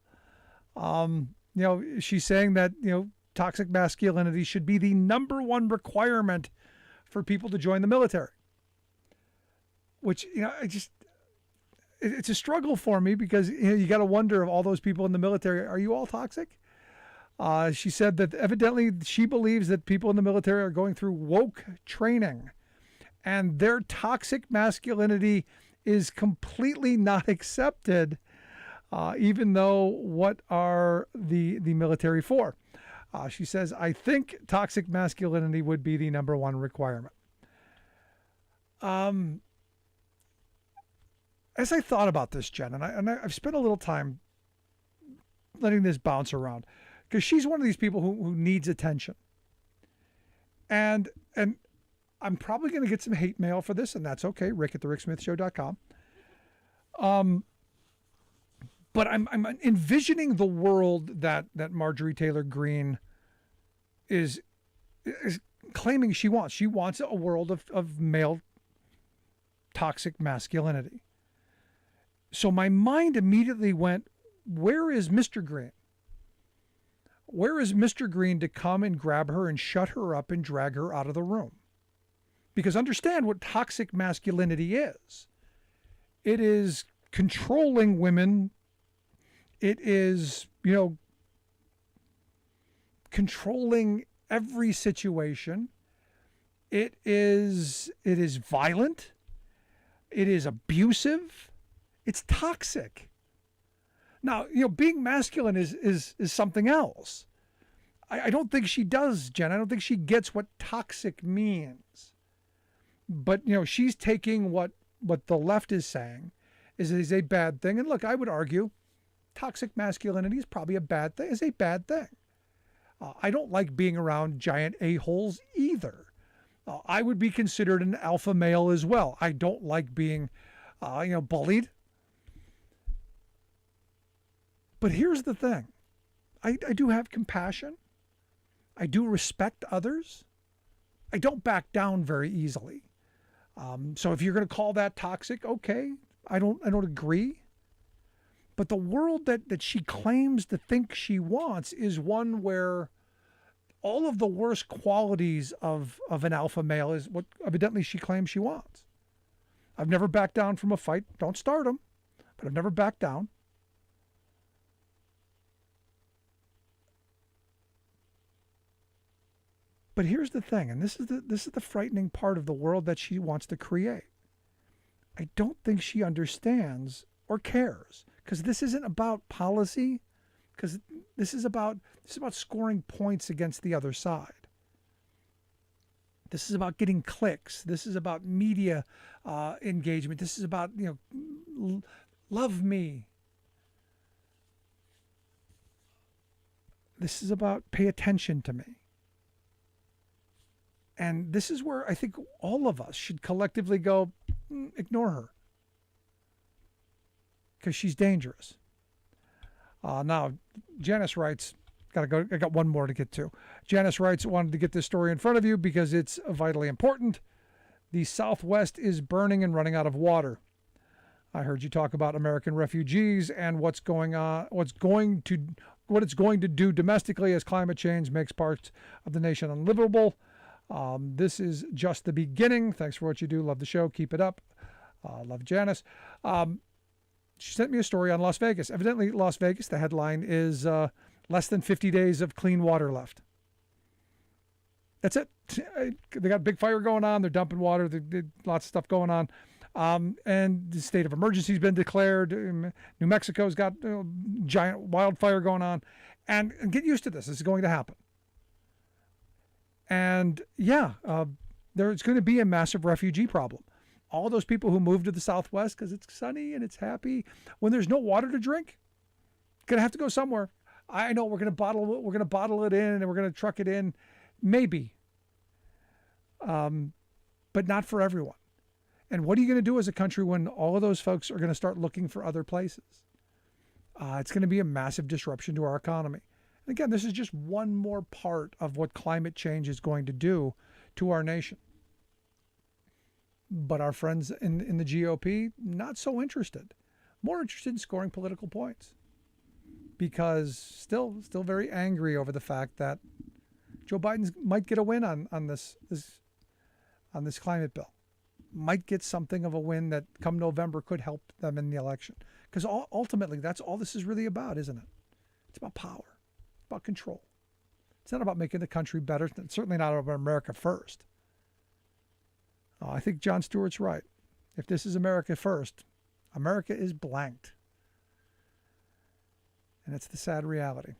She's saying that, toxic masculinity should be the number one requirement for people to join the military. Which, it's a struggle for me because you got to wonder of all those people in the military, are you all toxic? She said that evidently she believes that people in the military are going through woke training and their toxic masculinity is completely not accepted, even though what are the military for? She says, I think toxic masculinity would be the number one requirement. As I thought about this, Jen, and I've spent a little time letting this bounce around, because she's one of these people who needs attention. And I'm probably going to get some hate mail for this, and that's okay, Rick at thericksmithshow.com. But I'm envisioning the world that Marjorie Taylor Greene is claiming she wants. She wants a world of male toxic masculinity. So my mind immediately went, where is Mr. Greene? Where is Mr. Greene to come and grab her and shut her up and drag her out of the room? Because understand what toxic masculinity is. It is controlling women. It is, controlling every situation. It is violent. It is abusive. It's toxic. Now, being masculine is something else. I don't think she does, Jen. I don't think she gets what toxic means. But, she's taking what the left is saying is a bad thing. And look, I would argue toxic masculinity is probably a bad thing. It's a bad thing. I don't like being around giant a-holes either. I would be considered an alpha male as well. I don't like being, bullied. But here's the thing. I do have compassion. I do respect others. I don't back down very easily. So if you're going to call that toxic, okay, I don't agree. But the world that she claims to think she wants is one where all of the worst qualities of an alpha male is what evidently she claims she wants. I've never backed down from a fight. Don't start them, but I've never backed down. But here's the thing, and this is the frightening part of the world that she wants to create. I don't think she understands or cares, because this isn't about policy, because this is about scoring points against the other side. This is about getting clicks. This is about media engagement. This is about, love me. This is about pay attention to me. And this is where I think all of us should collectively go, ignore her. Because she's dangerous. Now, Janice writes, I got one more to get to. Janice writes, wanted to get this story in front of you because it's vitally important. The Southwest is burning and running out of water. I heard you talk about American refugees and what it's going to do domestically as climate change makes parts of the nation unlivable. This is just the beginning. Thanks for what you do. Love the show. Keep it up. Love Janice. She sent me a story on Las Vegas. Evidently, Las Vegas, the headline is less than 50 days of clean water left. That's it. They got a big fire going on. They're dumping water. There's lots of stuff going on. And the state of emergency has been declared. New Mexico's got a giant wildfire going on. And get used to this. This is going to happen. And there's going to be a massive refugee problem. All those people who move to the Southwest because it's sunny and it's happy, when there's no water to drink, going to have to go somewhere. I know we're going to bottle it in and we're going to truck it in, maybe, but not for everyone. And what are you going to do as a country when all of those folks are going to start looking for other places? It's going to be a massive disruption to our economy. And again, this is just one more part of what climate change is going to do to our nation. But our friends in the GOP, not so interested. More interested in scoring political points. Because still very angry over the fact that Joe Biden might get a win on this climate bill. Might get something of a win that come November could help them in the election. Because ultimately, that's all this is really about, isn't it? It's about power. It's about control. It's not about making the country better. It's certainly not about America first. I think Jon Stewart's right. If this is America first, America is blanked. And it's the sad reality.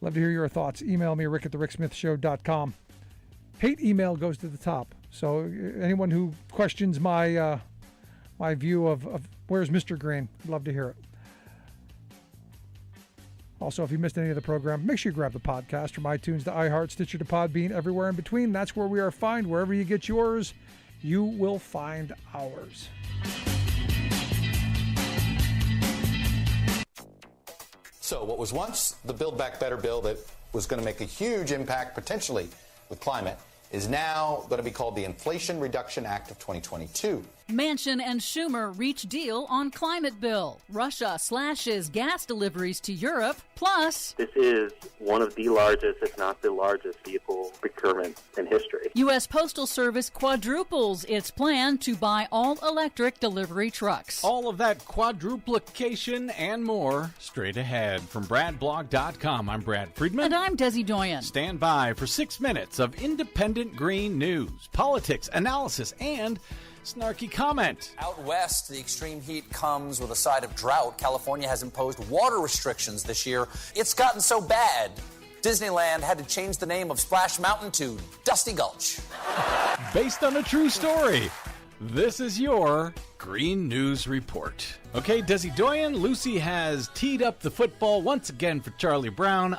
Love to hear your thoughts. Email me, rick@thericksmithshow.com. Hate email goes to the top. So anyone who questions my my view of where's Mr. Green, I'd love to hear it. Also, if you missed any of the program, make sure you grab the podcast from iTunes to iHeart, Stitcher to Podbean, everywhere in between. That's where we are found. Wherever you get yours, you will find ours. So what was once the Build Back Better bill that was going to make a huge impact potentially with climate is now going to be called the Inflation Reduction Act of 2022. Manchin and Schumer reach deal on climate bill. Russia slashes gas deliveries to Europe. Plus, this is one of the largest, if not the largest, vehicle procurement in history. U.S. Postal Service quadruples its plan to buy all-electric delivery trucks. All of that quadruplication and more straight ahead. From BradBlog.com, I'm Brad Friedman. And I'm Desi Doyen. Stand by for 6 minutes of independent green news, politics, analysis, and snarky comment. Out west, the extreme heat comes with a side of drought. California has imposed water restrictions this year. It's gotten so bad, Disneyland had to change the name of Splash Mountain to Dusty Gulch. Based on a true story, this is your Green News Report. Okay, Desi Doyen, Lucy has teed up the football once again for Charlie Brown.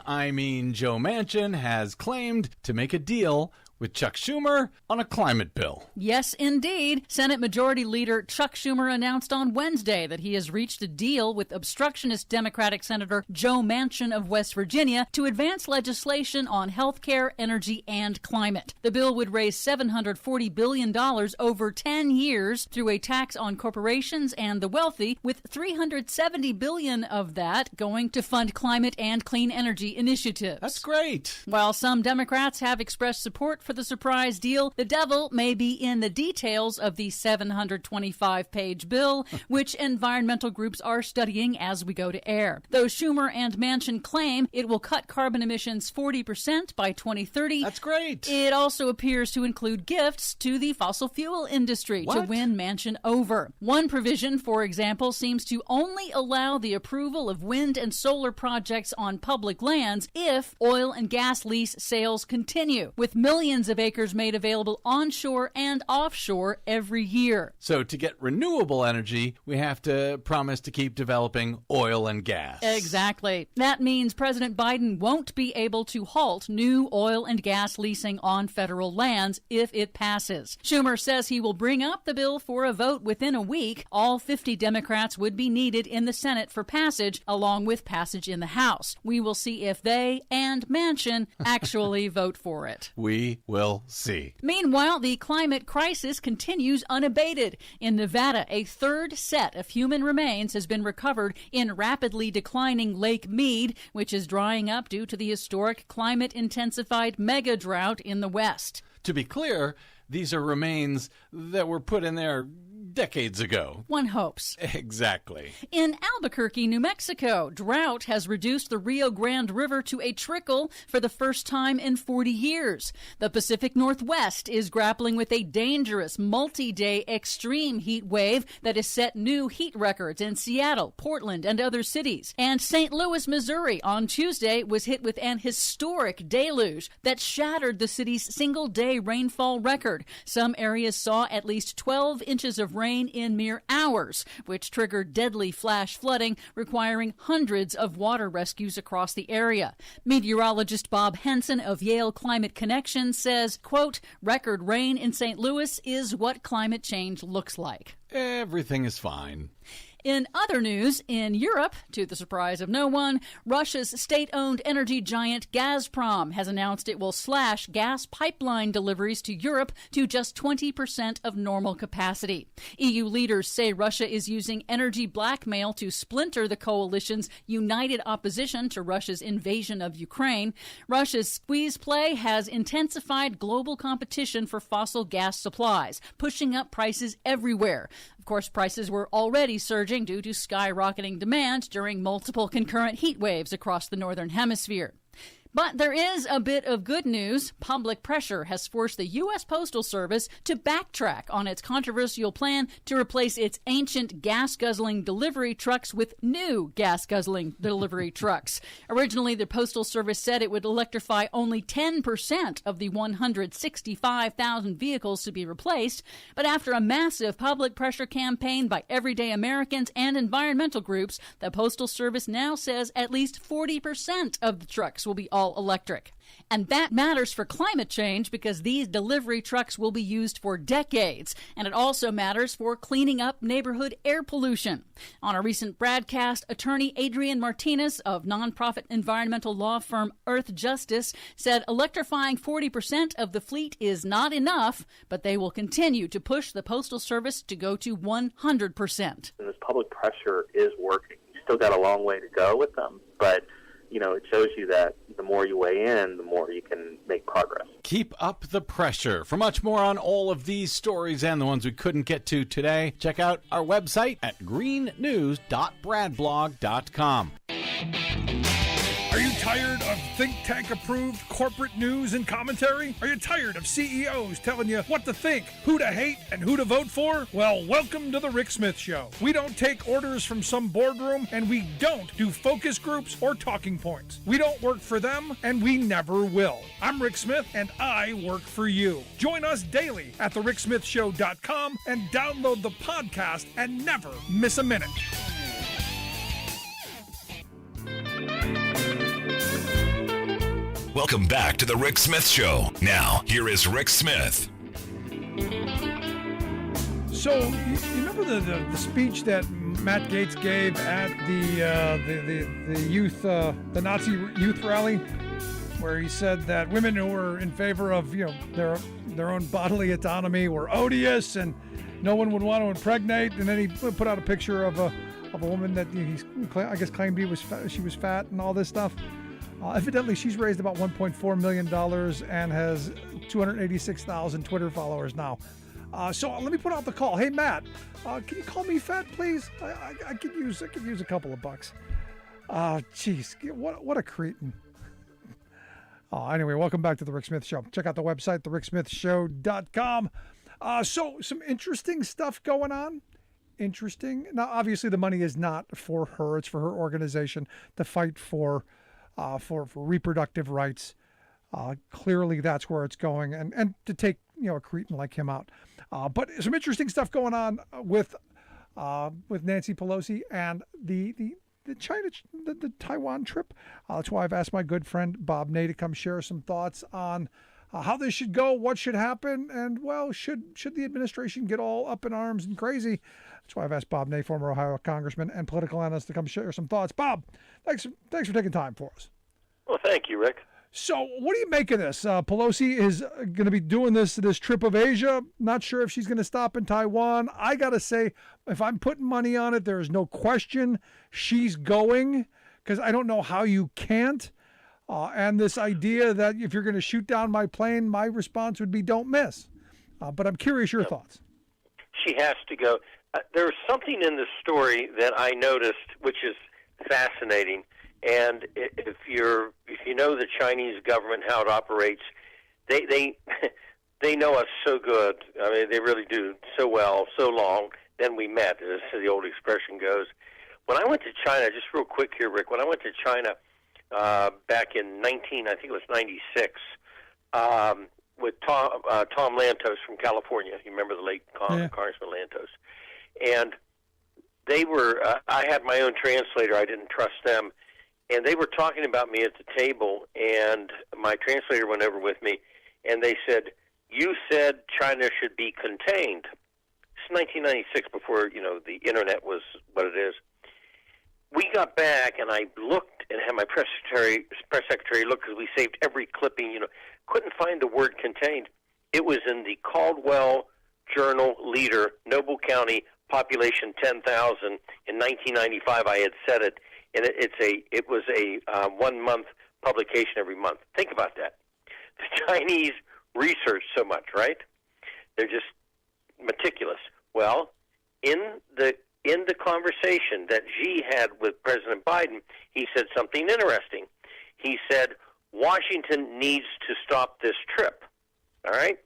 Joe Manchin has claimed to make a deal with Chuck Schumer on a climate bill. Yes, indeed. Senate Majority Leader Chuck Schumer announced on Wednesday that he has reached a deal with obstructionist Democratic Senator Joe Manchin of West Virginia to advance legislation on health care, energy, and climate. The bill would raise $740 billion over 10 years through a tax on corporations and the wealthy, with $370 billion of that going to fund climate and clean energy initiatives. That's great. While some Democrats have expressed support for the surprise deal, the devil may be in the details of the 725-page bill, which environmental groups are studying as we go to air. Though Schumer and Manchin claim it will cut carbon emissions 40% by 2030, that's great. It also appears to include gifts to the fossil fuel industry to win Manchin over. One provision, for example, seems to only allow the approval of wind and solar projects on public lands if oil and gas lease sales continue, with millions of acres made available onshore and offshore every year. So to get renewable energy, we have to promise to keep developing oil and gas. Exactly. That means President Biden won't be able to halt new oil and gas leasing on federal lands if it passes. Schumer says he will bring up the bill for a vote within a week. All 50 Democrats would be needed in the Senate for passage, along with passage in the House. We will see if they and Manchin actually vote for it. We will see. Meanwhile, the climate crisis continues unabated. In Nevada, a third set of human remains has been recovered in rapidly declining Lake Mead, which is drying up due to the historic climate-intensified mega drought in the West. To be clear, these are remains that were put in there decades ago. One hopes. Exactly. In Albuquerque, New Mexico, drought has reduced the Rio Grande River to a trickle for the first time in 40 years. The Pacific Northwest is grappling with a dangerous multi-day extreme heat wave that has set new heat records in Seattle, Portland, and other cities. And St. Louis, Missouri, on Tuesday was hit with an historic deluge that shattered the city's single-day rainfall record. Some areas saw at least 12 inches of rain in mere hours, which triggered deadly flash flooding, requiring hundreds of water rescues across the area. Meteorologist Bob Henson of Yale Climate Connection says, quote, record rain in St. Louis is what climate change looks like. Everything is fine. In other news, in Europe, to the surprise of no one, Russia's state-owned energy giant Gazprom has announced it will slash gas pipeline deliveries to Europe to just 20% of normal capacity. EU leaders say Russia is using energy blackmail to splinter the coalition's united opposition to Russia's invasion of Ukraine. Russia's squeeze play has intensified global competition for fossil gas supplies, pushing up prices everywhere. Of course, prices were already surging due to skyrocketing demand during multiple concurrent heat waves across the Northern Hemisphere. But there is a bit of good news. Public pressure has forced the U.S. Postal Service to backtrack on its controversial plan to replace its ancient gas-guzzling delivery trucks with new gas-guzzling delivery trucks. Originally, the Postal Service said it would electrify only 10% of the 165,000 vehicles to be replaced. But after a massive public pressure campaign by everyday Americans and environmental groups, the Postal Service now says at least 40% of the trucks will be all all electric. And that matters for climate change because these delivery trucks will be used for decades. And it also matters for cleaning up neighborhood air pollution. On a recent broadcast, attorney Adrian Martinez of nonprofit environmental law firm Earth Justice said electrifying 40% of the fleet is not enough, but they will continue to push the Postal Service to go to 100%. And this public pressure is working. You still got a long way to go with them, but it shows you that the more you weigh in, the more you can make progress. Keep up the pressure. For much more on all of these stories and the ones we couldn't get to today, check out our website at greennews.bradblog.com. Are you tired of think tank approved corporate news and commentary? Are you tired of CEOs telling you what to think, who to hate, and who to vote for? Well, welcome to the Rick Smith Show. We don't take orders from some boardroom, and we don't do focus groups or talking points. We don't work for them, and we never will. I'm Rick Smith, and I work for you. Join us daily at thericksmithshow.com and download the podcast and never miss a minute. Welcome back to the Rick Smith Show. Now, here is Rick Smith. So, you remember the speech that Matt Gaetz gave at the youth, the Nazi youth rally, where he said that women who were in favor of their own bodily autonomy were odious and no one would want to impregnate, and then he put out a picture of a woman that I guess claimed she was fat and all this stuff. Evidently, she's raised about $1.4 million and has 286,000 Twitter followers now. So let me put out the call. Hey, Matt, can you call me fat, please? I could use a couple of bucks. Jeez, what a cretin. Anyway, welcome back to the Rick Smith Show. Check out the website, thericksmithshow.com. So some interesting stuff going on. Interesting. Now, obviously, the money is not for her. It's for her organization to fight for reproductive rights. Clearly that's where it's going, and to take a cretin like him out. But some interesting stuff going on with Nancy Pelosi and the Taiwan trip. That's why I've asked my good friend Bob Ney to come share some thoughts on how this should go, what should happen, and should the administration get all up in arms and crazy. That's why I've asked Bob Ney, former Ohio congressman and political analyst, to come share some thoughts. Bob, thanks for taking time for us. Well, thank you, Rick. So what do you make of this? Pelosi is going to be doing this trip of Asia. Not sure if she's going to stop in Taiwan. I got to say, if I'm putting money on it, there is no question she's going, because I don't know how you can't. And this idea that if you're going to shoot down my plane, my response would be don't miss. But I'm curious your thoughts. She has to go. There's something in the story that I noticed which is fascinating. And if you know the Chinese government, how it operates, they know us so good. I mean, they really do so well, so long. Then we met, as the old expression goes. When I went to China, just real quick here, Rick. When I went to China back in 96, with Tom Lantos from California. You remember the late Congressman Lantos, and they were. I had my own translator. I didn't trust them. And they were talking about me at the table, and my translator went over with me, and they said, "You said China should be contained." It's 1996, before the internet was what it is. We got back, and I looked and had my press secretary look, because we saved every clipping. Couldn't find the word "contained." It was in the Caldwell Journal Leader, Noble County, population 10,000 in 1995. I had said it. And it was a 1 month publication every month. Think about that. The Chinese research so much, right? They're just meticulous. Well, in the conversation that Xi had with President Biden, he said something interesting. He said, Washington needs to stop this trip. All right?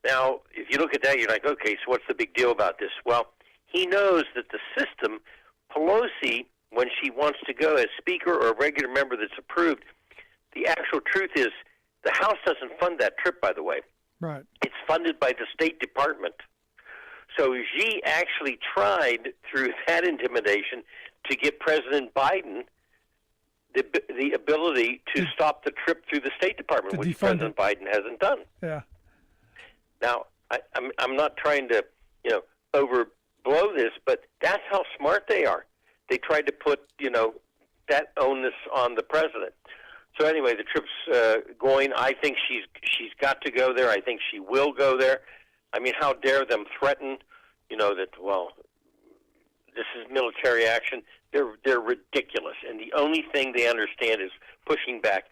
Now, if you look at that, you're like, okay, so what's the big deal about this? Well, he knows that the system, Pelosi, when she wants to go as speaker or a regular member that's approved, the actual truth is the House doesn't fund that trip, by the way. Right. It's funded by the State Department. So Xi actually tried, through that intimidation, to get President Biden the ability to stop the trip through the State Department, which President Biden hasn't done. Yeah. Now, I'm not trying to, overblow this, but that's how smart they are. They tried to put, that onus on the president. So anyway, the trip's going. I think she's got to go there. I think she will go there. I mean, how dare them threaten, that, well, this is military action. They're ridiculous. And the only thing they understand is pushing back.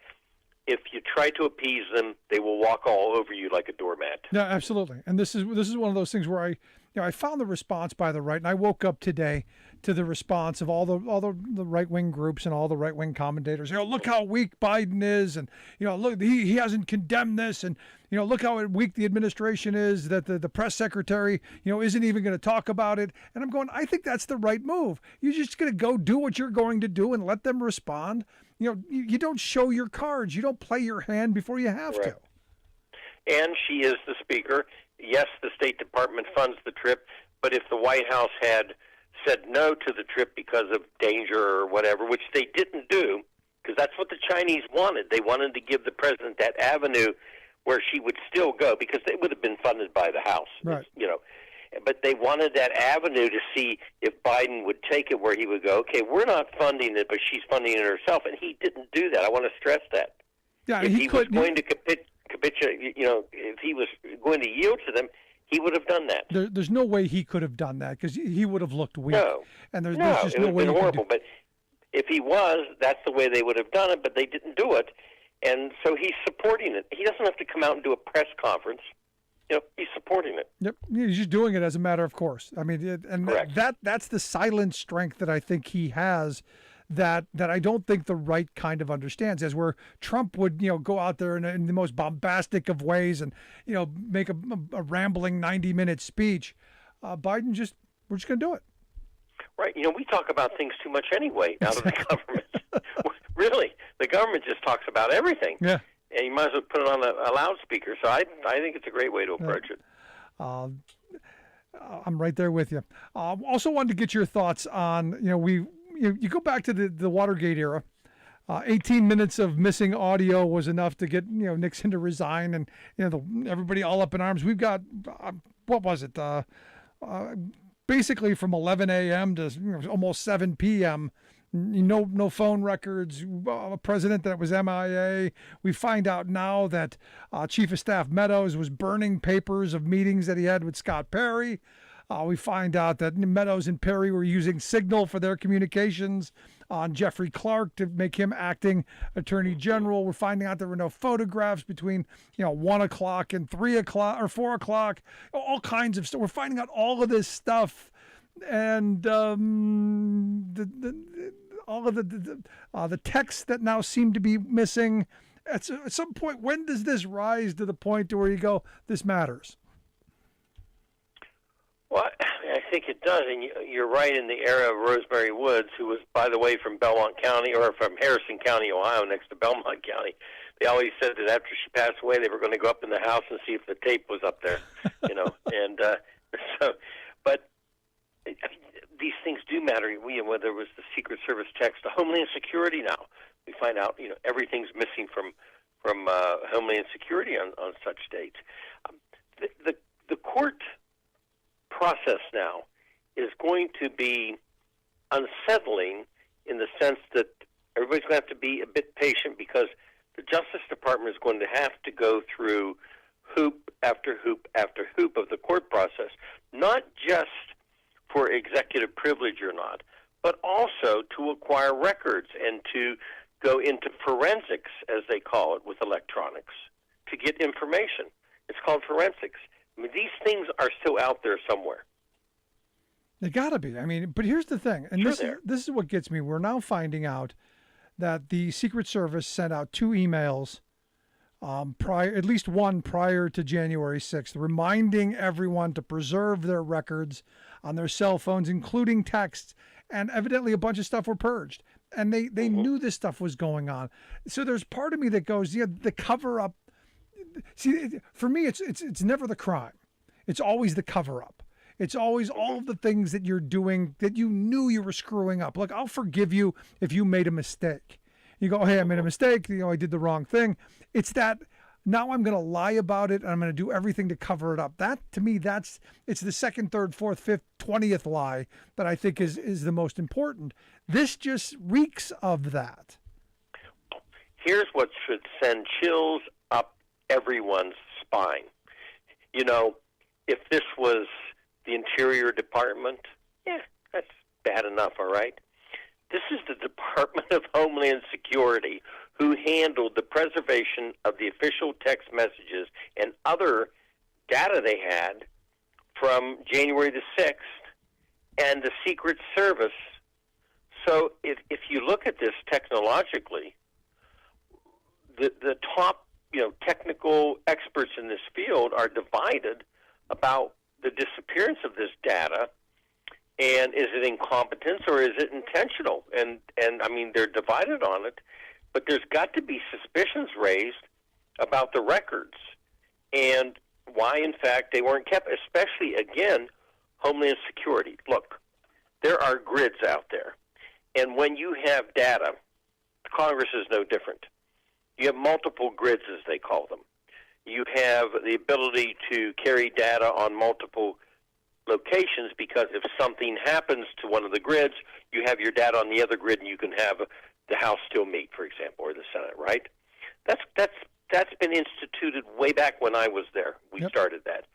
If you try to appease them, they will walk all over you like a doormat. Yeah, absolutely. And this is one of those things where I found the response by the right, and I woke up today to the response of all the right wing groups and all the right wing commentators. Look how weak Biden is, and look, he hasn't condemned this, and look how weak the administration is. That the press secretary isn't even going to talk about it. And I'm going, I think that's the right move. You're just going to go do what you're going to do and let them respond. You don't show your cards. You don't play your hand before you have to. And she is the speaker. Yes, the State Department funds the trip, but if the White House had said no to the trip because of danger or whatever, which they didn't do, because that's what the Chinese wanted. They wanted to give the president that avenue where she would still go, because they would have been funded by the House. Right. But they wanted that avenue to see if Biden would take it, where he would go, okay, we're not funding it, but she's funding it herself, and he didn't do that. I want to stress that. Yeah, if he was going to capitulate, if he was going to yield to them, he would have done that. There's no way he could have done that, because he would have looked weak. No, and there's just no way. It would have been horrible. But if he was, that's the way they would have done it. But they didn't do it, and so he's supporting it. He doesn't have to come out and do a press conference. He's supporting it. Yep, he's just doing it as a matter of course. I mean, that's the silent strength that I think he has, that I don't think the right kind of understands. As where Trump would go out there in the most bombastic of ways and make a rambling 90-minute speech. Biden we're just going to do it. Right. We talk about things too much anyway out of the government. Really, the government just talks about everything. Yeah. And you might as well put it on a loudspeaker. So I think it's a great way to approach it. I'm right there with you. Also wanted to get your thoughts on, you go back to the Watergate era. 18 minutes of missing audio was enough to get, Nixon to resign, and, everybody all up in arms. We've got, what was it? Basically from 11 a.m. to almost 7 p.m., no phone records, a president that was MIA. We find out now that Chief of Staff Meadows was burning papers of meetings that he had with Scott Perry. We find out that Meadows and Perry were using Signal for their communications on Jeffrey Clark to make him acting attorney general. We're finding out there were no photographs between 1 o'clock and 3 o'clock or 4 o'clock. All kinds of stuff. We're finding out all of this stuff. And all of the texts that now seem to be missing. At some point, when does this rise to the point to where you go, this matters? Well, I think it does, and you're right. In the era of Rosemary Woods, who was, by the way, from Belmont County, or from Harrison County, Ohio, next to Belmont County, they always said that after she passed away, they were going to go up in the house and see if the tape was up there, and so, but these things do matter. Whether it was the Secret Service text to Homeland Security, now we find out everything's missing from Homeland Security on such dates. The court process now is going to be unsettling in the sense that everybody's going to have to be a bit patient, because the Justice Department is going to have to go through hoop after hoop after hoop of the court process, not just for executive privilege or not, but also to acquire records and to go into forensics, as they call it, with electronics, to get information. It's called forensics. I mean, these things are still out there somewhere. They got to be. I mean, but here's the thing, and this is what gets me. We're now finding out that the Secret Service sent out 2 emails, at least one prior to January 6th, reminding everyone to preserve their records on their cell phones, including texts, and evidently a bunch of stuff were purged. And they knew this stuff was going on. So there's part of me that goes, the cover up. See, for me, it's never the crime. It's always the cover up. It's always all of the things that you're doing that you knew you were screwing up. Look, I'll forgive you if you made a mistake. You go, hey, I made a mistake. I did the wrong thing. It's that now I'm going to lie about it and I'm going to do everything to cover it up. That, to me, it's the second, third, fourth, fifth, 20th lie that I think is the most important. This just reeks of that. Here's what should send chills up everyone's spine. If this was the Interior Department, that's bad enough, all right? This is the Department of Homeland Security who handled the preservation of the official text messages and other data they had from January the 6th and the Secret Service. So if you look at this technologically, the top technical experts in this field are divided about the disappearance of this data. And is it incompetence or is it intentional? And I mean, they're divided on it, but there's got to be suspicions raised about the records and why, in fact, they weren't kept, especially, again, Homeland Security. Look, there are grids out there. And when you have data, Congress is no different. You have multiple grids, as they call them. You have the ability to carry data on multiple locations because if something happens to one of the grids, you have your data on the other grid and you can have the House still meet, for example, or the Senate, right? That's been instituted way back when I was there. We started that.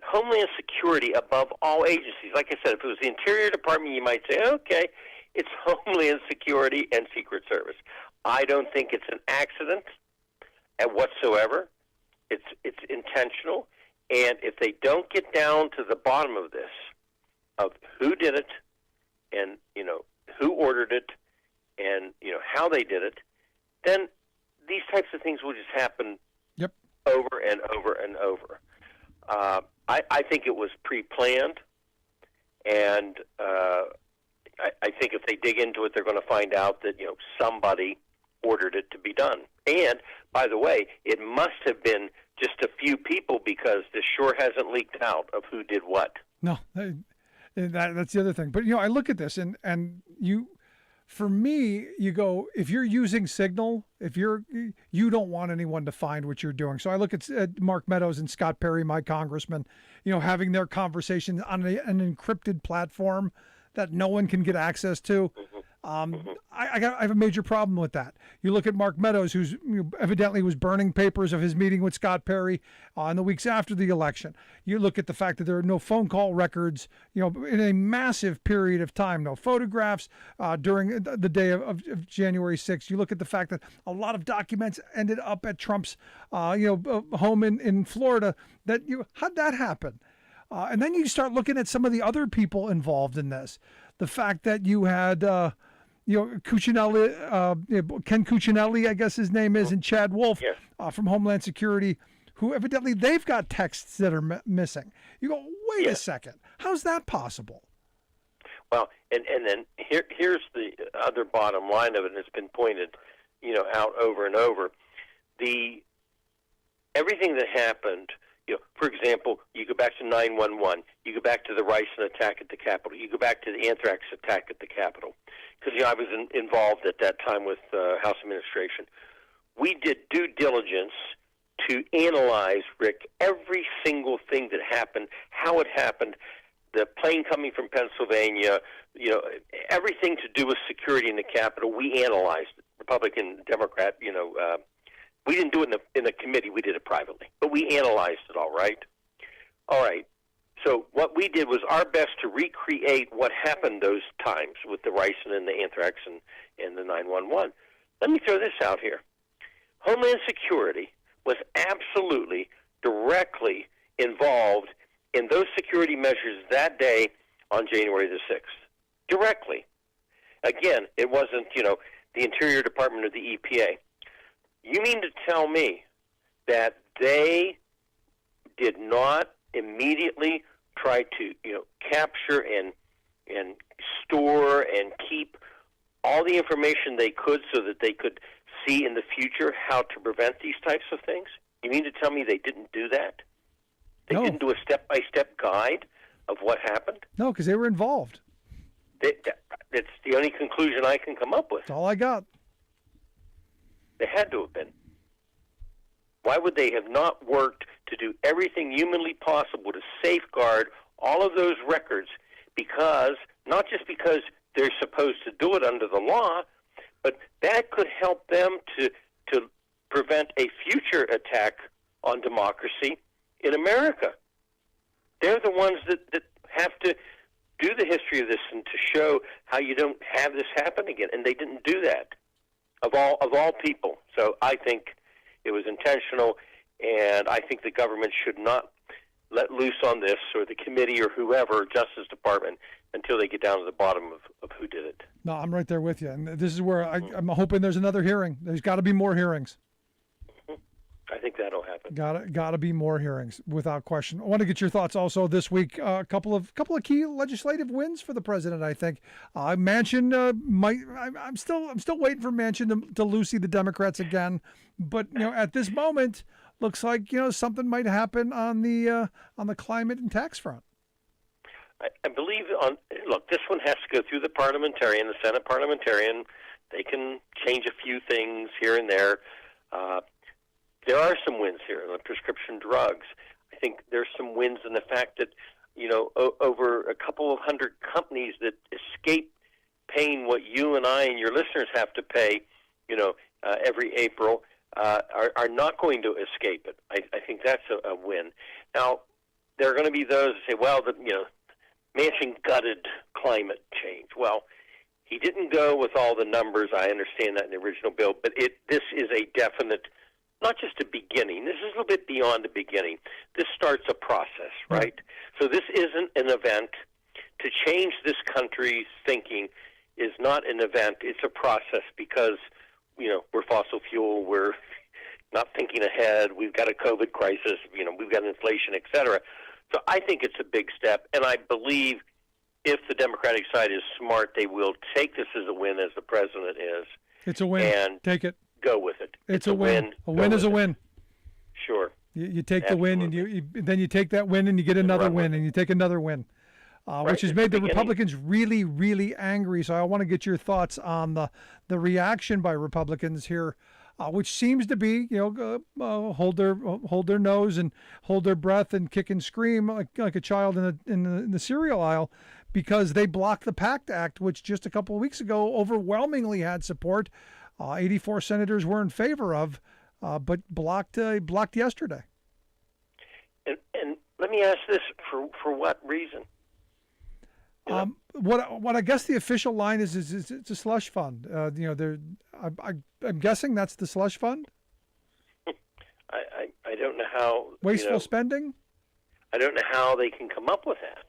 Homeland Security above all agencies. Like I said, if it was the Interior Department, you might say, okay, it's Homeland Security and Secret Service. I don't think it's an accident whatsoever. It's intentional. And if they don't get down to the bottom of this, of who did it, and who ordered it, and how they did it, then these types of things will just happen over and over and over. I think it was pre-planned, and I think if they dig into it, they're going to find out that somebody ordered it to be done. And by the way, it must have been just a few people because this sure hasn't leaked out of who did what. No, that's the other thing. But I look at this and you, for me, you go, if you're using Signal, you don't want anyone to find what you're doing. So I look at Mark Meadows and Scott Perry, my congressman, having their conversations on an encrypted platform that no one can get access to. I have a major problem with that. You look at Mark Meadows, who's evidently was burning papers of his meeting with Scott Perry in the weeks after the election. You look at the fact that there are no phone call records, in a massive period of time, no photographs during the day of January 6th. You look at the fact that a lot of documents ended up at Trump's, home in Florida. How'd that happen? And then you start looking at some of the other people involved in this. The fact that you had, Cuccinelli, Ken Cuccinelli, I guess his name is, and Chad Wolf from Homeland Security, who evidently they've got texts that are missing. You go, wait a second, how's that possible? Well, and then here's the other bottom line of it, and it's been pointed, out over and over. Everything that happened. For example, you go back to 9/11. You go back to the ricin attack at the Capitol. You go back to the anthrax attack at the Capitol. Because I was involved at that time with House administration. We did due diligence to analyze, Rick, every single thing that happened, how it happened, the plane coming from Pennsylvania, everything to do with security in the Capitol. We analyzed it, Republican, Democrat, we didn't do it in the committee. We did it privately. But we analyzed it all right. All right. So what we did was our best to recreate what happened those times with the ricin and the anthrax and the 9/11. Let me throw this out here. Homeland Security was absolutely directly involved in those security measures that day on January the 6th. Directly. Again, it wasn't, the Interior Department or the EPA. You mean to tell me that they did not immediately try to, capture and store and keep all the information they could so that they could see in the future how to prevent these types of things? You mean to tell me they didn't do that? They didn't do a step-by-step guide of what happened? No, because they were involved. That's the only conclusion I can come up with. That's all I got. They had to have been. Why would they have not worked to do everything humanly possible to safeguard all of those records? Because, not just because they're supposed to do it under the law, but that could help them to prevent a future attack on democracy in America. They're the ones that have to do the history of this and to show how you don't have this happen again. And they didn't do that, of all people. So I think it was intentional, and I think the government should not let loose on this, or the committee or whoever, Justice Department, until they get down to the bottom of who did it. No, I'm right there with you. And this is where I'm hoping there's another hearing. There's got to be more hearings. I think that'll happen. Got to be more hearings, without question. I want to get your thoughts also this week. A couple of key legislative wins for the president. I think Manchin I'm still waiting for Manchin to Lucy the Democrats again. But at this moment, looks like something might happen on the climate and tax front. I believe look, this one has to go through the parliamentarian, the Senate parliamentarian. They can change a few things here and there. There are some wins here on prescription drugs. I think there's some wins in the fact that, over a couple of hundred companies that escape paying what you and I and your listeners have to pay, every April, are not going to escape it. I think that's a win. Now, there are going to be those that say, well, Manchin gutted climate change. Well, he didn't go with all the numbers. I understand that in the original bill, but this is a definite, not just a beginning. This is a little bit beyond the beginning. This starts a process, right? So this isn't an event. To change this country's thinking is not an event. It's a process because, we're fossil fuel. We're not thinking ahead. We've got a COVID crisis. We've got inflation, et cetera. So I think it's a big step, and I believe if the Democratic side is smart, they will take this as a win, as the president is. It's a win. And take it. Go with it. It's a win. A win is a win. Sure. You take the win, and then you take that win, and you get another win, and you take another win, which has made the Republicans really, really angry. So I want to get your thoughts on the reaction by Republicans here, which seems to be, hold their nose and hold their breath and kick and scream like a child in the cereal aisle, because they blocked the PACT Act, which just a couple of weeks ago overwhelmingly had support. 84 senators were in favor of, but blocked yesterday. And let me ask this: for what reason? What I guess the official line is it's a slush fund. I'm guessing that's the slush fund. I don't know how wasteful spending. I don't know how they can come up with that.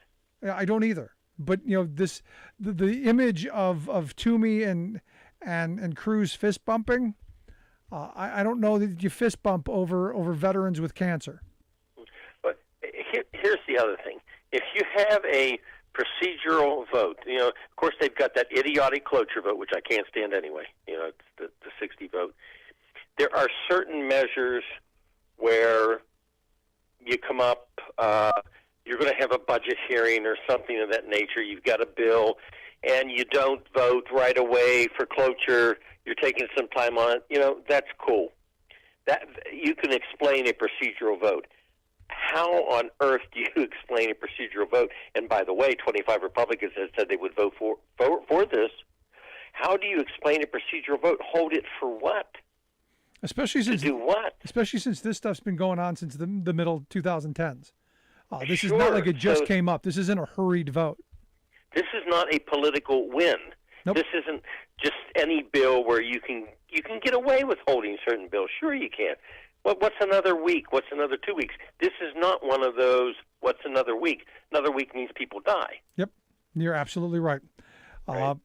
Yeah, I don't either. But the image of Toomey and Cruz fist bumping. I don't know that you fist bump over veterans with cancer. But here's the other thing: if you have a procedural vote, of course they've got that idiotic cloture vote, which I can't stand anyway. It's the 60 vote. There are certain measures where you come up. You're going to have a budget hearing or something of that nature. You've got a bill, and you don't vote right away for cloture. You're taking some time on it. That's cool. That you can explain a procedural vote. How on earth do you explain a procedural vote? And by the way, 25 Republicans have said they would vote for this. How do you explain a procedural vote? Hold it for what? Especially since to do what? Especially since this stuff's been going on since the middle 2010s. This is not like it just came up. This isn't a hurried vote. This is not a political win. Nope. This isn't just any bill where you can get away with holding certain bills. Sure you can. What's another week? What's another 2 weeks? This is not one of those, what's another week? Another week means people die. Yep. You're absolutely right. And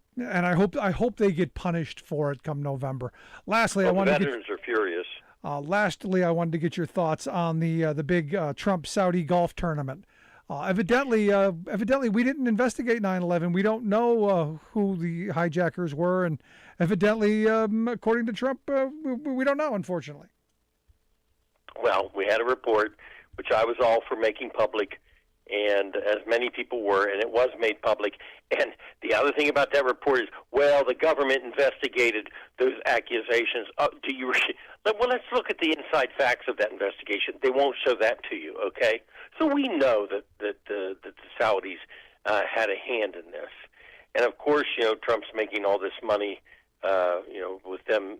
I hope they get punished for it come November. Lastly, the veterans are furious. Lastly, I wanted to get your thoughts on the big Trump-Saudi golf tournament. Evidently, we didn't investigate 9/11. We don't know who the hijackers were, and evidently, according to Trump, we don't know, unfortunately. Well, we had a report, which I was all for making public, and as many people were, and it was made public. And the other thing about that report is, well, the government investigated those accusations. Do you? Well, let's look at the inside facts of that investigation. They won't show that to you, okay? So we know that the Saudis had a hand in this, and of course, Trump's making all this money, with them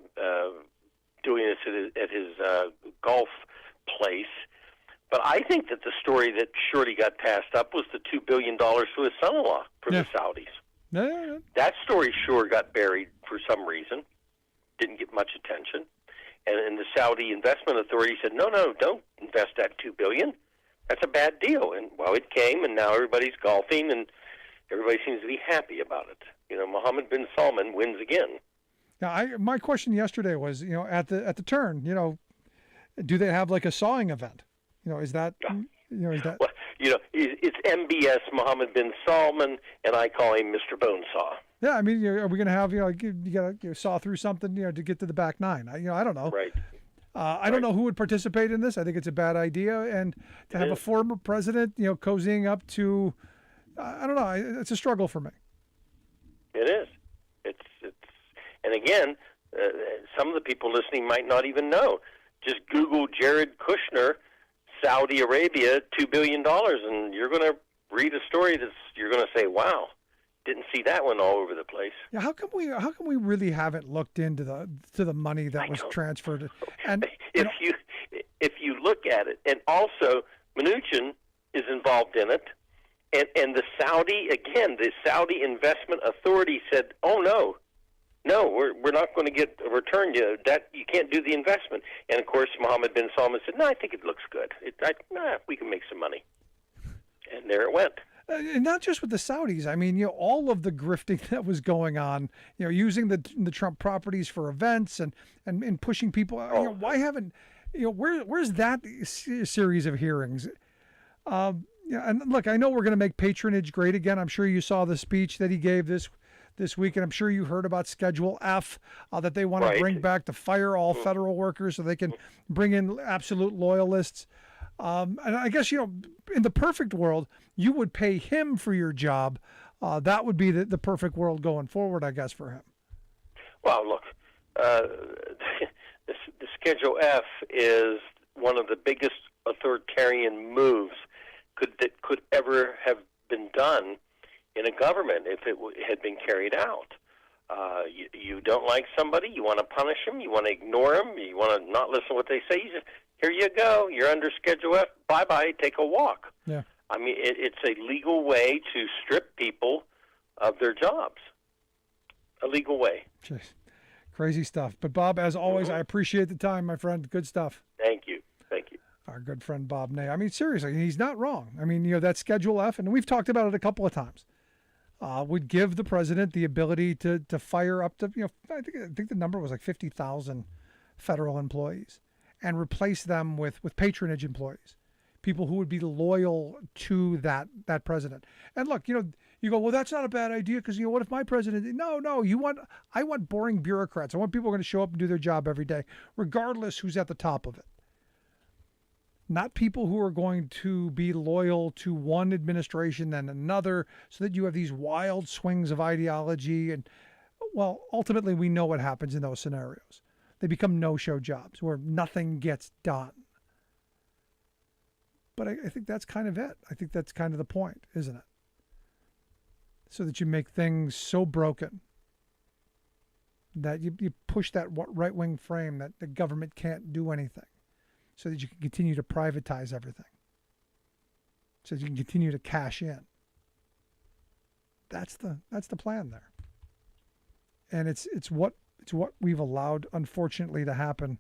doing this at his golf place. But I think that the story that surely got passed up was the $2 billion to his son-in-law from the Saudis. No. That story sure got buried for some reason, didn't get much attention. And the Saudi Investment Authority said, no, don't invest that $2 billion. That's a bad deal. And, well, it came, and now everybody's golfing, and everybody seems to be happy about it. Mohammed bin Salman wins again. Now, my question yesterday was, at the turn, do they have like a sawing event? Is that, is that? Well, it's MBS Mohammed bin Salman, and I call him Mr. Bonesaw. Yeah, I mean, are we going to have, you got to saw through something, to get to the back nine? I don't know. Right. I don't know who would participate in this. I think it's a bad idea. And to have a former president, cozying up to, I don't know, it's a struggle for me. It is. And again, some of the people listening might not even know. Just Google Jared Kushner, Saudi Arabia, $2 billion, and you're going to read a story you're going to say, wow, didn't see that one all over the place. Yeah, how come we really haven't looked into the money that was transferred? And if you look at it, and also Mnuchin is involved in it, and the Saudi Investment Authority said, oh no, we're not going to get a return. You can't do the investment. And of course, Mohammed bin Salman said, no, I think it looks good. We can make some money. And there it went. And not just with the Saudis. I mean, all of the grifting that was going on, using the Trump properties for events and pushing people. Why haven't, where's that series of hearings? And look, I know we're going to make patronage great again. I'm sure you saw the speech that he gave this week, and I'm sure you heard about Schedule F that they want to bring back to fire all federal workers so they can bring in absolute loyalists. And I guess, in the perfect world, you would pay him for your job. That would be the perfect world going forward, I guess, for him. Well, look, the Schedule F is one of the biggest authoritarian moves that could ever have been done in a government if it had been carried out. You don't like somebody, you want to punish them, you want to ignore them, you want to not listen to what they say. You just, here you go, you're under Schedule F, bye-bye, take a walk. Yeah. I mean, it's a legal way to strip people of their jobs. A legal way. Jeez. Crazy stuff. But Bob, as always, I appreciate the time, my friend. Good stuff. Thank you. Our good friend Bob Ney. I mean, seriously, he's not wrong. I mean, that Schedule F, and we've talked about it a couple of times, would give the president the ability to fire up to, I think the number was like 50,000 federal employees and replace them with patronage employees, people who would be loyal to that president. And look, you go, well, that's not a bad idea because, what if my president? No, I want boring bureaucrats. I want people who are going to show up and do their job every day, regardless who's at the top of it. Not people who are going to be loyal to one administration and another so that you have these wild swings of ideology. And, well, ultimately we know what happens in those scenarios. They become no-show jobs where nothing gets done. But I think that's kind of it. I think that's kind of the point, isn't it? So that you make things so broken that you push that right-wing frame that the government can't do anything. So that you can continue to privatize everything. So that you can continue to cash in. That's the plan there. And it's what we've allowed, unfortunately, to happen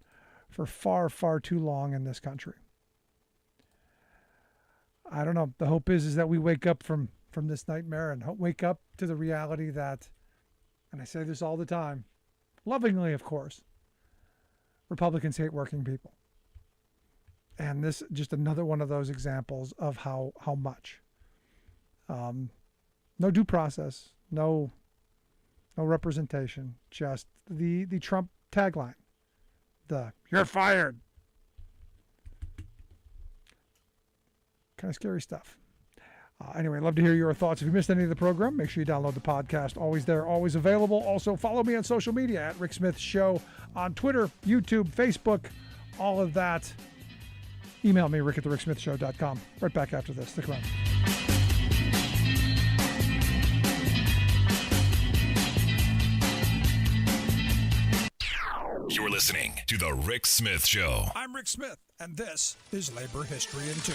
for far, far too long in this country. I don't know. The hope is that we wake up from this nightmare and wake up to the reality that, and I say this all the time, lovingly, of course, Republicans hate working people. And this just another one of those examples of how much. No due process, no representation, just the Trump tagline. You're fired. Kind of scary stuff. Anyway, love to hear your thoughts. If you missed any of the program, make sure you download the podcast. Always there, always available. Also, follow me on social media at Rick Smith Show on Twitter, YouTube, Facebook, all of that. Email me, rick@thericksmithshow.com. Right back after this. Stick around. You're listening to The Rick Smith Show. I'm Rick Smith, and this is Labor History in 2.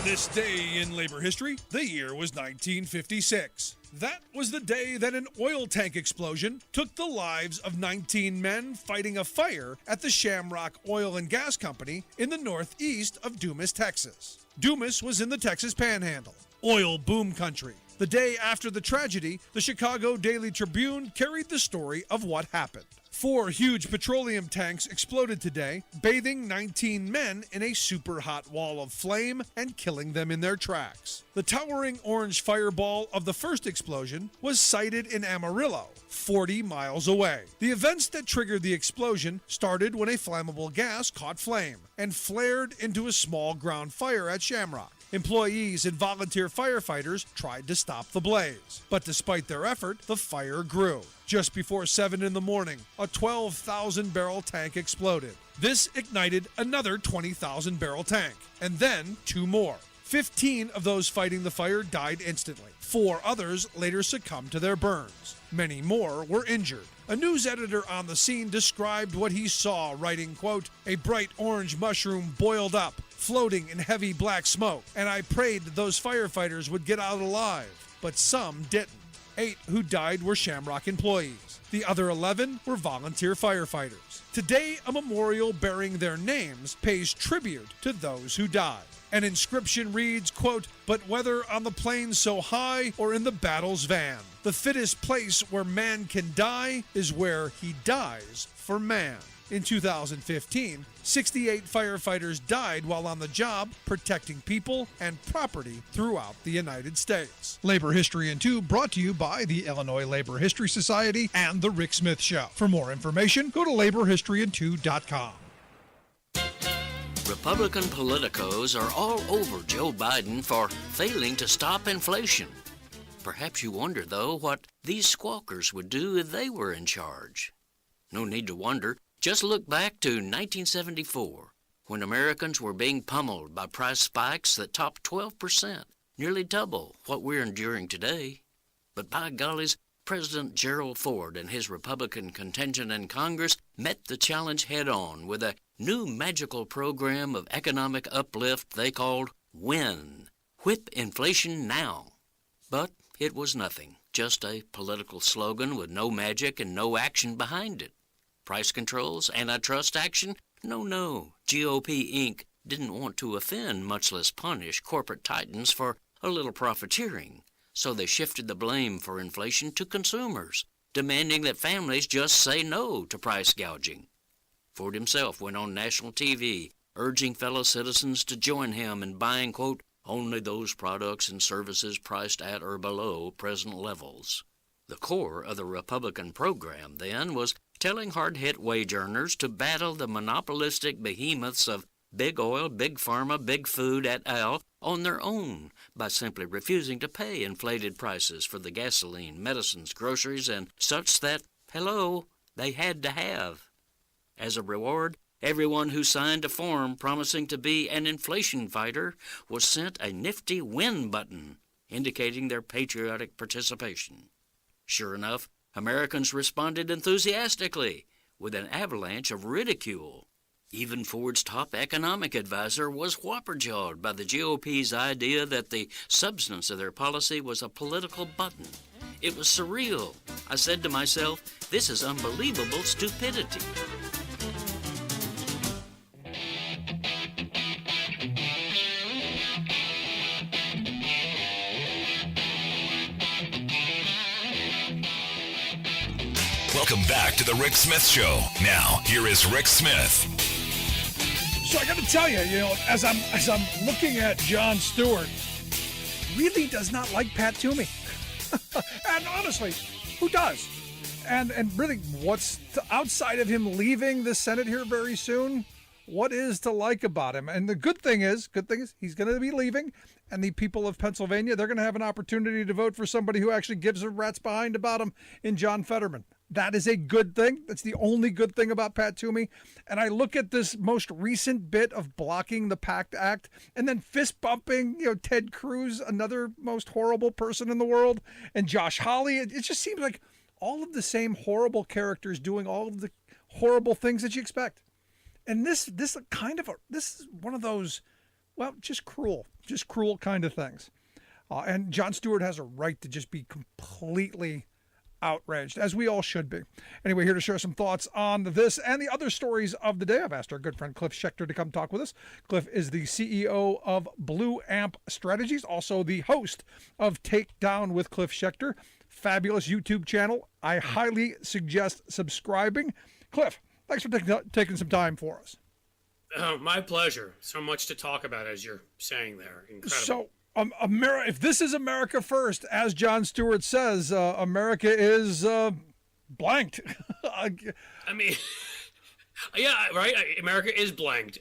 This day in labor history, the year was 1956. That was the day that an oil tank explosion took the lives of 19 men fighting a fire at the Shamrock Oil and Gas Company in the northeast of Dumas, Texas. Dumas was in the Texas Panhandle, oil boom country. The day after the tragedy, the Chicago Daily Tribune carried the story of what happened. 4 huge petroleum tanks exploded today, bathing 19 men in a super hot wall of flame and killing them in their tracks. The towering orange fireball of the first explosion was sighted in Amarillo, 40 miles away. The events that triggered the explosion started when a flammable gas caught flame and flared into a small ground fire at Shamrock. Employees and volunteer firefighters tried to stop the blaze, but despite their effort, the fire grew. Just before 7 in the morning, a 12,000-barrel tank exploded. This ignited another 20,000-barrel tank, and then 2 more. 15 of those fighting the fire died instantly. 4 others later succumbed to their burns. Many more were injured. A news editor on the scene described what he saw, writing, quote, "A bright orange mushroom boiled up, floating in heavy black smoke, and I prayed that those firefighters would get out alive, but some didn't. 8 who died were Shamrock employees. The other 11 were volunteer firefighters. Today, a memorial bearing their names pays tribute to those who died. An inscription reads, quote, "But whether on the plains so high or in the battle's van, the fittest place where man can die is where he dies for man." In 2015, 68 firefighters died while on the job protecting people and property throughout the United States. Labor History in 2 brought to you by the Illinois Labor History Society and The Rick Smith Show. For more information, go to laborhistoryin2.com. Republican politicos are all over Joe Biden for failing to stop inflation. Perhaps you wonder, though, what these squawkers would do if they were in charge. No need to wonder. Just look back to 1974, when Americans were being pummeled by price spikes that topped 12%, nearly double what we're enduring today. But by gollies, President Gerald Ford and his Republican contingent in Congress met the challenge head-on with a new magical program of economic uplift they called WIN, Whip Inflation Now. But it was nothing, just a political slogan with no magic and no action behind it. Price controls, antitrust action? No. GOP Inc. didn't want to offend, much less punish, corporate titans for a little profiteering. So they shifted the blame for inflation to consumers, demanding that families just say no to price gouging. Ford himself went on national TV, urging fellow citizens to join him in buying, quote, only those products and services priced at or below present levels. The core of the Republican program, then, was telling hard-hit wage earners to battle the monopolistic behemoths of big oil, big pharma, big food et al. On their own by simply refusing to pay inflated prices for the gasoline, medicines, groceries, and such that, hello, they had to have. As a reward, everyone who signed a form promising to be an inflation fighter was sent a nifty win button indicating their patriotic participation. Sure enough, Americans responded enthusiastically with an avalanche of ridicule. Even Ford's top economic advisor was whopper-jawed by the GOP's idea that the substance of their policy was a political button. It was surreal. I said to myself, this is unbelievable stupidity. Welcome back to The Rick Smith Show. Now, here is Rick Smith. So I got to tell you, as I'm looking at Jon Stewart, really does not like Pat Toomey. And honestly, who does? And really, what's outside of him leaving the Senate here very soon? what is to like about him? And the good thing is he's going to be leaving, and the people of Pennsylvania, they're going to have an opportunity to vote for somebody who actually gives a rat's behind about him in John Fetterman. That is a good thing. That's the only good thing about Pat Toomey. And I look at this most recent bit of blocking the PACT Act and then fist bumping, Ted Cruz, another most horrible person in the world, and Josh Hawley. It just seems like all of the same horrible characters doing all of the horrible things that you expect. And this is one of those, just cruel kind of things. And Jon Stewart has a right to just be completely outraged, as we all should be. Anyway, here to share some thoughts on this and the other stories of the day, I've asked our good friend Cliff Schechter to come talk with us. Cliff is the CEO of Blue Amp Strategies, also the host of Take Down with Cliff Schechter. Fabulous YouTube channel. I highly suggest subscribing. Cliff, thanks for taking some time for us. Oh, my pleasure. So much to talk about, as you're saying there. Incredible. So, if this is America first, as Jon Stewart says, America is blanked. I mean, yeah, right. America is blanked.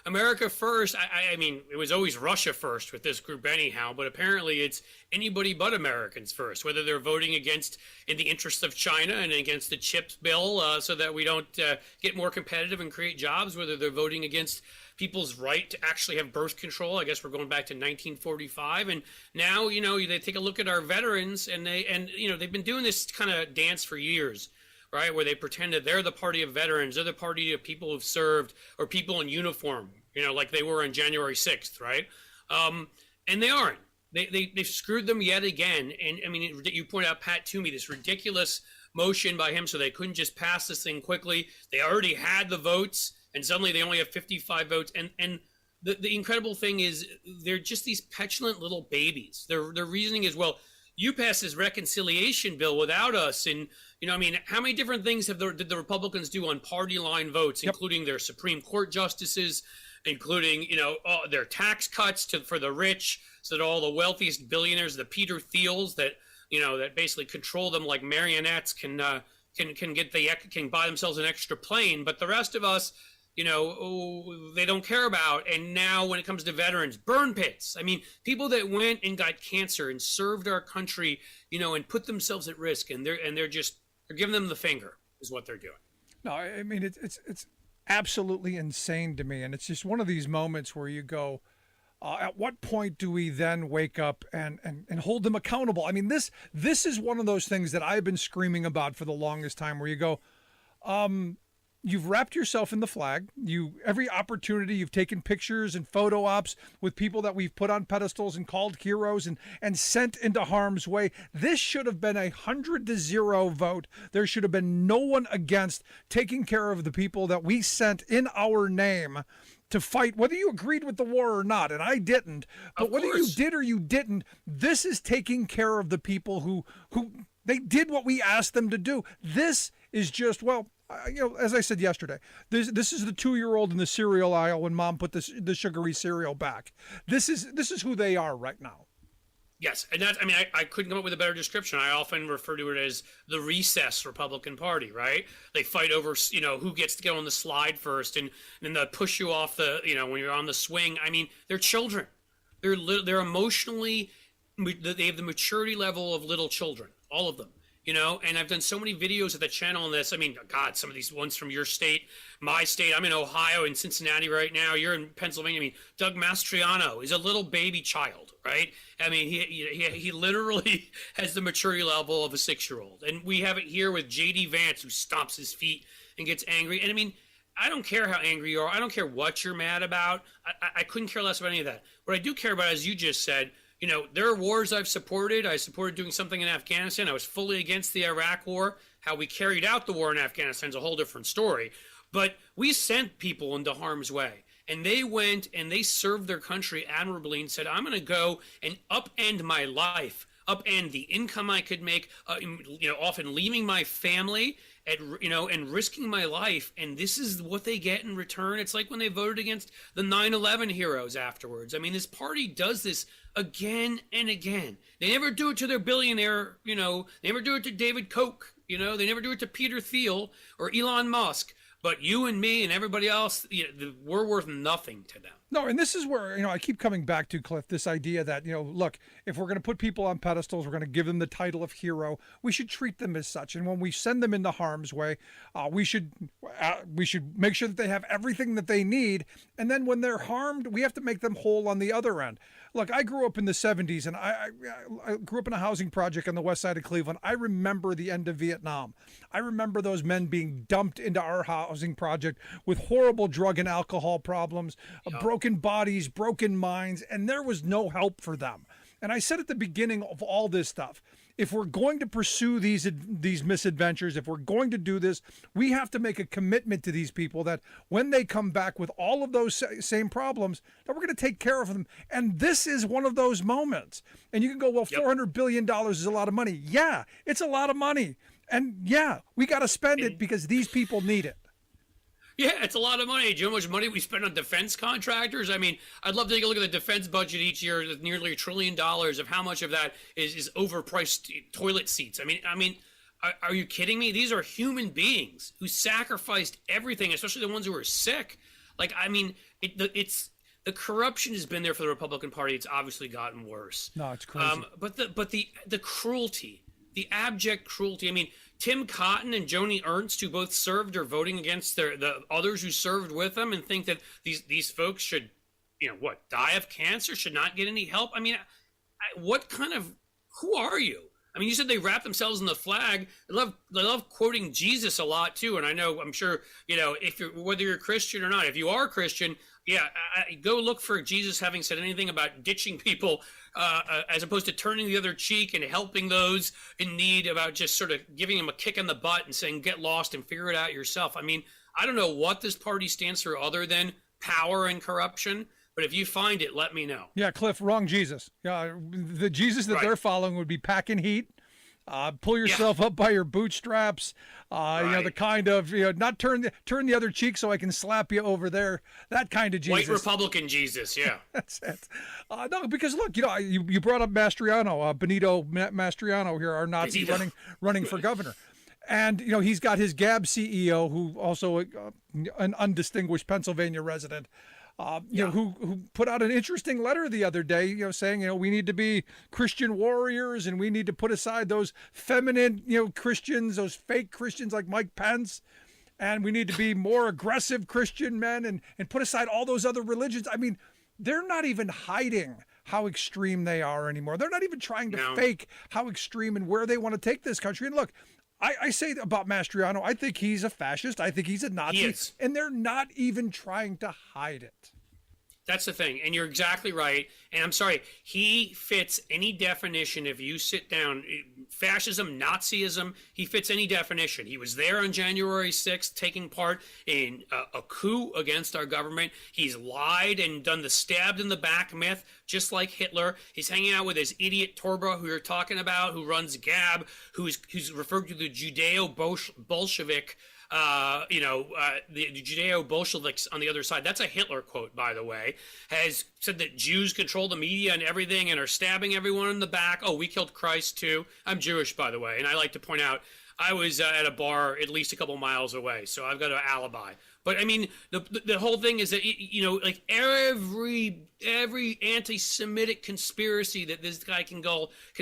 America first. I mean, it was always Russia first with this group anyhow, but apparently it's anybody but Americans first, whether they're voting in the interests of China and against the CHIPS bill so that we don't get more competitive and create jobs, whether they're voting against people's right to actually have birth control. I guess we're going back to 1945. And now, they take a look at our veterans and they've been doing this kind of dance for years, right? Where they pretend that they're the party of veterans, they're the party of people who've served or people in uniform, like they were on January 6th, right? And they aren't. They've screwed them yet again. And I mean, you point out Pat Toomey, this ridiculous motion by him so they couldn't just pass this thing quickly. They already had the votes, and suddenly they only have 55 votes. And the incredible thing is they're just these petulant little babies. Their reasoning is, well, you passed this reconciliation bill without us. And, how many different things did the Republicans do on party line votes, including their Supreme Court justices, including, their tax cuts for the rich, so that all the wealthiest billionaires, the Peter Thiels that basically control them like marionettes can buy themselves an extra plane. But the rest of us, they don't care about. And now when it comes to veterans, burn pits. I mean, people that went and got cancer and served our country, and put themselves at risk, and they're giving them the finger is what they're doing. No, I mean, it's absolutely insane to me. And it's just one of these moments where you go, at what point do we then wake up and hold them accountable? I mean, this is one of those things that I've been screaming about for the longest time, where you go, you've wrapped yourself in the flag. Every opportunity, you've taken pictures and photo ops with people that we've put on pedestals and called heroes and sent into harm's way. This should have been 100-0 vote. There should have been no one against taking care of the people that we sent in our name to fight, whether you agreed with the war or not, and I didn't. But whether you did or you didn't, this is taking care of the people who they did what we asked them to do. This is just, as I said yesterday, this is the 2-year-old in the cereal aisle when mom put the sugary cereal back. This is who they are right now. Yes, and I couldn't come up with a better description. I often refer to it as the recess Republican Party, right? They fight over, who gets to get on the slide first, and then they push you off the, when you're on the swing. I mean, they're children. They're emotionally, they have the maturity level of little children, all of them. And I've done so many videos of the channel on this. I mean, God, some of these ones from your state, my state. I'm in Ohio, in Cincinnati right now. You're in Pennsylvania. I mean, Doug Mastriano is a little baby child, right? I mean, he literally has the maturity level of a 6-year-old. And we have it here with J.D. Vance, who stomps his feet and gets angry. And I mean, I don't care how angry you are. I don't care what you're mad about. I couldn't care less about any of that. What I do care about, as you just said, there are wars I've supported. I supported doing something in Afghanistan. I was fully against the Iraq war. How we carried out the war in Afghanistan is a whole different story. But we sent people into harm's way. And they went and they served their country admirably and said, I'm going to go and upend my life, upend the income I could make, often leaving my family and risking my life. And this is what they get in return. It's like when they voted against the 9/11 heroes afterwards. I mean, this party does this again and again. They never do it to their billionaire, they never do it to David Koch, they never do it to Peter Thiel or Elon Musk. But you and me and everybody else, we're worth nothing to them. No, and this is where, I keep coming back to, Cliff, this idea that, look, if we're going to put people on pedestals, we're going to give them the title of hero, we should treat them as such. And when we send them into harm's way, we should make sure that they have everything that they need. And then when they're harmed, we have to make them whole on the other end. Look, I grew up in the 70s, and I grew up in a housing project on the west side of Cleveland. I remember the end of Vietnam. I remember those men being dumped into our housing project with horrible drug and alcohol problems, broken bodies, broken minds, and there was no help for them. And I said at the beginning of all this stuff, if we're going to pursue these misadventures, if we're going to do this, we have to make a commitment to these people that when they come back with all of those same problems, that we're going to take care of them. And this is one of those moments. And you can go, well, $400 billion is a lot of money. Yeah, it's a lot of money. And yeah, we got to spend it because these people need it. Yeah, it's a lot of money. Do you know how much money we spend on defense contractors? I mean, I'd love to take a look at the defense budget each year. There's nearly $1 trillion of how much of that is overpriced toilet seats. I mean, are you kidding me? These are human beings who sacrificed everything, especially the ones who are sick. It's the corruption has been there for the Republican Party. It's obviously gotten worse. No, it's crazy. But the cruelty, the abject cruelty. I mean, Tim Cotton and Joni Ernst, who both served, are voting against the others who served with them and think that these folks should, die of cancer, should not get any help. I mean, who are you? I mean, you said they wrap themselves in the flag. They love quoting Jesus a lot too. And I'm sure, whether you're Christian or not, if you are Christian, go look for Jesus having said anything about ditching people as opposed to turning the other cheek and helping those in need, about just sort of giving them a kick in the butt and saying, get lost and figure it out yourself. I mean, I don't know what this party stands for other than power and corruption. But if you find it, let me know. Yeah, Cliff, wrong Jesus. Yeah, the Jesus that they're following would be packing heat, pull yourself up by your bootstraps, the kind of, not turn the other cheek so I can slap you over there. That kind of Jesus. White Republican Jesus, yeah. That's it. No, because look, you brought up Mastriano, Benito Mastriano here, our Nazi running for governor. And, he's got his Gab CEO, who also an undistinguished Pennsylvania resident, who put out an interesting letter the other day, saying, we need to be Christian warriors and we need to put aside those feminine, Christians, those fake Christians like Mike Pence. And we need to be more aggressive Christian men and put aside all those other religions. I mean, they're not even hiding how extreme they are anymore. They're not even trying to fake how extreme and where they want to take this country. And look, I say about Mastriano, I think he's a fascist. I think he's a Nazi. And they're not even trying to hide it. That's the thing. And you're exactly right. And I'm sorry, he fits any definition. If you sit down, fascism, Nazism, he fits any definition. He was there on January 6th, taking part in a coup against our government. He's lied and done the stabbed in the back myth, just like Hitler. He's hanging out with his idiot Torba, who you're talking about, who runs Gab, who's referred to the Judeo-Bolshevik, the Judeo-Bolsheviks on the other side. That's a Hitler quote, by the way. Has said that Jews control the media and everything and are stabbing everyone in the back. Oh, we killed Christ too. I'm Jewish, by the way, and I like to point out I was at a bar at least a couple miles away, so I've got an alibi. But I mean, the whole thing is that like every anti-Semitic conspiracy that this guy can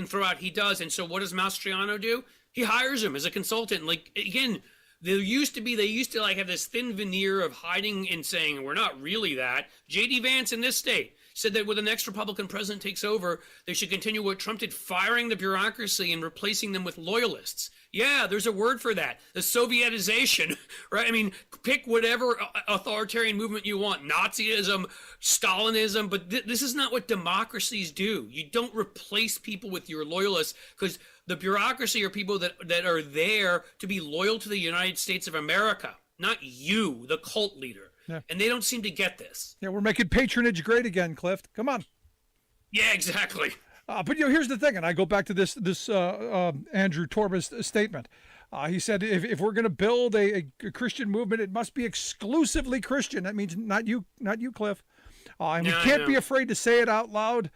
throw out, he does. And so what does Mastriano do? He hires him as a consultant. Like, again, they used to like have this thin veneer of hiding and saying we're not really that. J.D. Vance in this state said that when the next Republican president takes over, they should continue what Trump did, firing the bureaucracy and replacing them with loyalists. Yeah, there's a word for that. The Sovietization, right? I mean, pick whatever authoritarian movement you want, Nazism, Stalinism, but this is not what democracies do. You don't replace people with your loyalists, because the bureaucracy are people that are there to be loyal to the United States of America, not you, the cult leader. Yeah. And they don't seem to get this. Yeah, we're making patronage great again, Cliff. Come on. Yeah, exactly. But here's the thing, and I go back to this Andrew Torba's statement. He said, if we're going to build a Christian movement, it must be exclusively Christian. That means not you, Cliff. And we can't be afraid to say it out loud.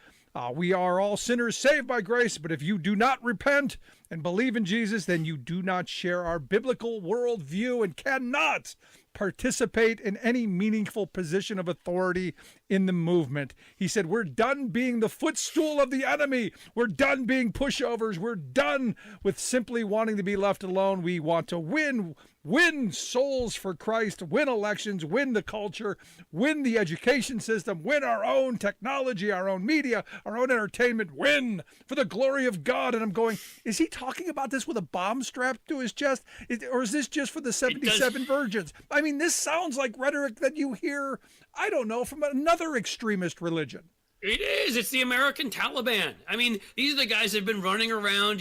We are all sinners saved by grace, but if you do not repent and believe in Jesus, then you do not share our biblical worldview and cannot participate in any meaningful position of authority in the movement. He said, we're done being the footstool of the enemy. We're done being pushovers. We're done with simply wanting to be left alone. We want to win souls for Christ, win elections, win the culture, win the education system, win our own technology, our own media, our own entertainment, win for the glory of God. And I'm going, is he talking about this with a bomb strapped to his chest? Or is this just for the 77 virgins? I mean, this sounds like rhetoric that you hear, I don't know, from another extremist religion. It is. It's the American Taliban. I mean, these are the guys that have been running around,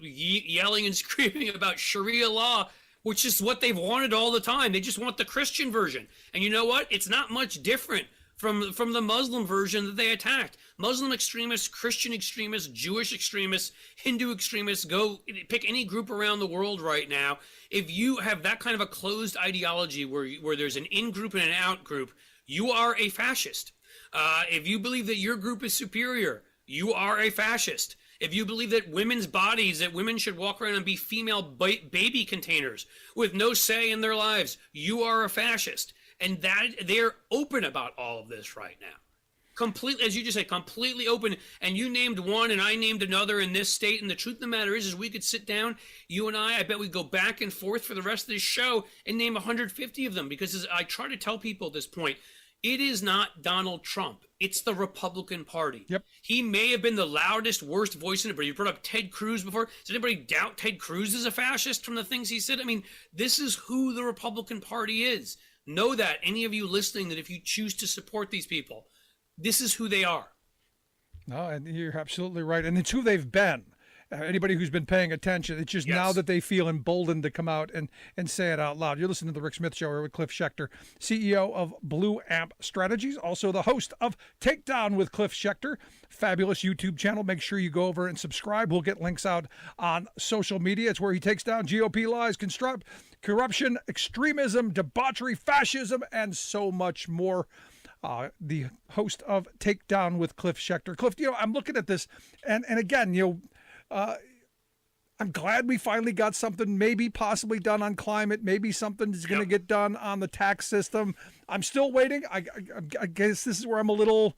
yelling and screaming about Sharia law, which is what they've wanted all the time. They just want the Christian version. And you know what? It's not much different from the Muslim version that they attacked. Muslim extremists, Christian extremists, Jewish extremists, Hindu extremists, go pick any group around the world right now. If you have that kind of a closed ideology where there's an in-group and an out-group, you are a fascist. If you believe that your group is superior, you are a fascist. If you believe that women's bodies, that women should walk around and be female baby containers with no say in their lives, you are a fascist. And that they're open about all of this right now. Completely, as you just said, completely open. And you named one and I named another in this state. And the truth of the matter is we could sit down, you and I bet we'd go back and forth for the rest of this show and name 150 of them. Because as I try to tell people at this point, it is not Donald Trump. It's the Republican Party. Yep. He may have been the loudest, worst voice in it, but you brought up Ted Cruz before. Does anybody doubt Ted Cruz is a fascist from the things he said? I mean, this is who the Republican Party is. Know that, any of you listening, that if you choose to support these people, this is who they are. No, and you're absolutely right. And it's who they've been. Anybody who's been paying attention, it's just now that they feel emboldened to come out and say it out loud. You're listening to The Rick Smith Show here with Cliff Schechter, CEO of Blue Amp Strategies, also the host of Takedown with Cliff Schechter, fabulous YouTube channel. Make sure you go over and subscribe. We'll get links out on social media. It's where he takes down GOP lies, corruption, extremism, debauchery, fascism, and so much more. The host of Takedown with Cliff Schechter. Cliff, I'm looking at this, and again, I'm glad we finally got something maybe possibly done on climate. Maybe something is going to get done on the tax system. I'm still waiting. I guess this is where I'm a little,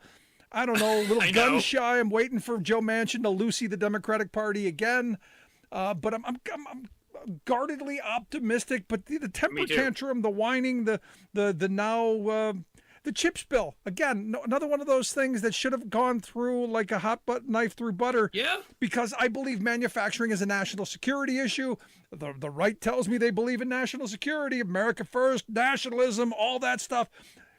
I don't know, a little gun shy. I'm waiting for Joe Manchin to Lucy the Democratic Party again. But I'm guardedly optimistic. But the temper tantrum, the whining, the now... the chips bill, again, another one of those things that should have gone through like a hot knife through butter. Yeah. Because I believe manufacturing is a national security issue. The right tells me they believe in national security, America first, nationalism, all that stuff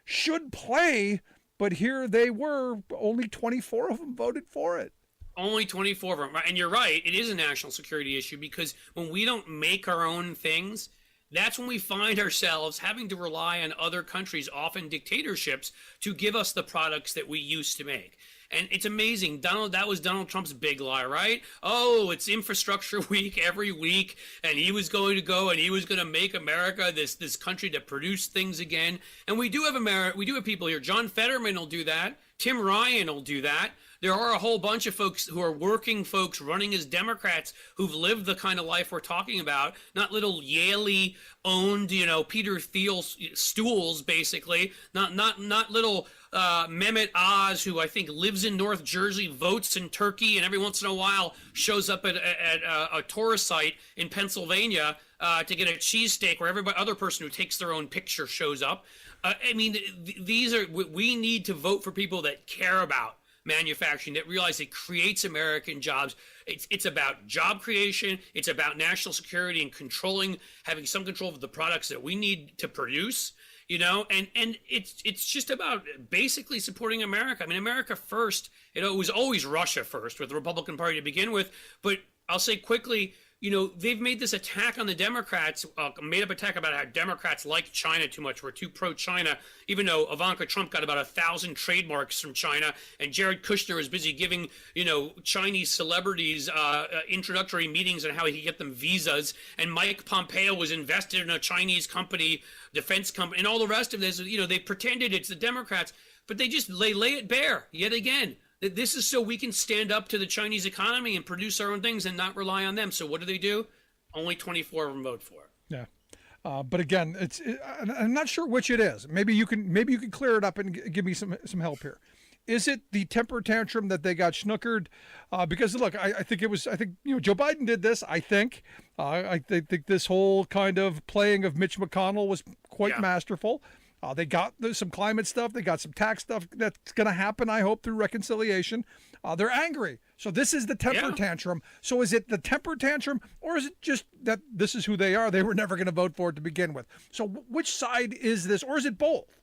should play. But here they were, only 24 of them voted for it. Only 24 of them. And you're right, it is a national security issue because when we don't make our own things, that's when we find ourselves having to rely on other countries, often dictatorships, to give us the products that we used to make. And it's amazing. That was Donald Trump's big lie, right? Oh, it's infrastructure week every week, and he was going to go and he was going to make America this country to produce things again. And we do have people here. John Fetterman will do that. Tim Ryan will do that. There are a whole bunch of folks who are working folks running as Democrats who've lived the kind of life we're talking about, not little Yaley owned, Peter Thiel stools, basically, not little Mehmet Oz, who I think lives in North Jersey, votes in Turkey, and every once in a while shows up at a tourist site in Pennsylvania to get a cheesesteak, where every other person who takes their own picture shows up. We need to vote for people that care about manufacturing, that realize it creates American jobs. It's about job creation. It's about national security and having some control of the products that we need to produce, and it's just about basically supporting America. I mean, America first, it was always Russia first with the Republican Party to begin with. But I'll say quickly, they've made this attack on the Democrats, made up attack about how Democrats like China too much. We're too pro-China, even though Ivanka Trump got about 1,000 trademarks from China, and Jared Kushner is busy giving, Chinese celebrities introductory meetings on how he can get them visas, and Mike Pompeo was invested in a Chinese company, defense company, and all the rest of this. They pretended it's the Democrats, but they just lay it bare yet again. This is so we can stand up to the Chinese economy and produce our own things and not rely on them. So what do? Only 24 of them vote for it. Yeah. But again, I'm not sure which it is. Maybe you can clear it up and give me some help here. Is it the temper tantrum that they got snookered? Because look, I think Joe Biden did this. I think think this whole kind of playing of Mitch McConnell was quite masterful. They got some climate stuff. They got some tax stuff that's going to happen, I hope, through reconciliation. They're angry. So this is the temper tantrum. So is it the temper tantrum, or is it just that this is who they are? They were never going to vote for it to begin with. So which side is this, or is it both?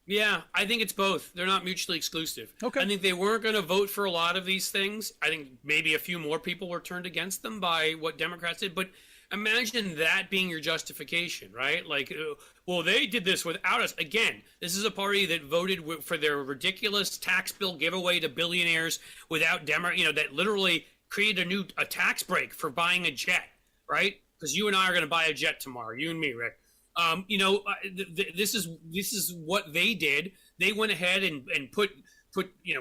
Yeah, I think it's both. They're not mutually exclusive. Okay. I think they weren't going to vote for a lot of these things. I think maybe a few more people were turned against them by what Democrats did. But imagine that being your justification, right? Like, well, they did this without us. Again, this is a party that voted for their ridiculous tax bill giveaway to billionaires without that literally created a tax break for buying a jet, right? Because you and I are going to buy a jet tomorrow. You and me, Rick. This is what they did. They went ahead and put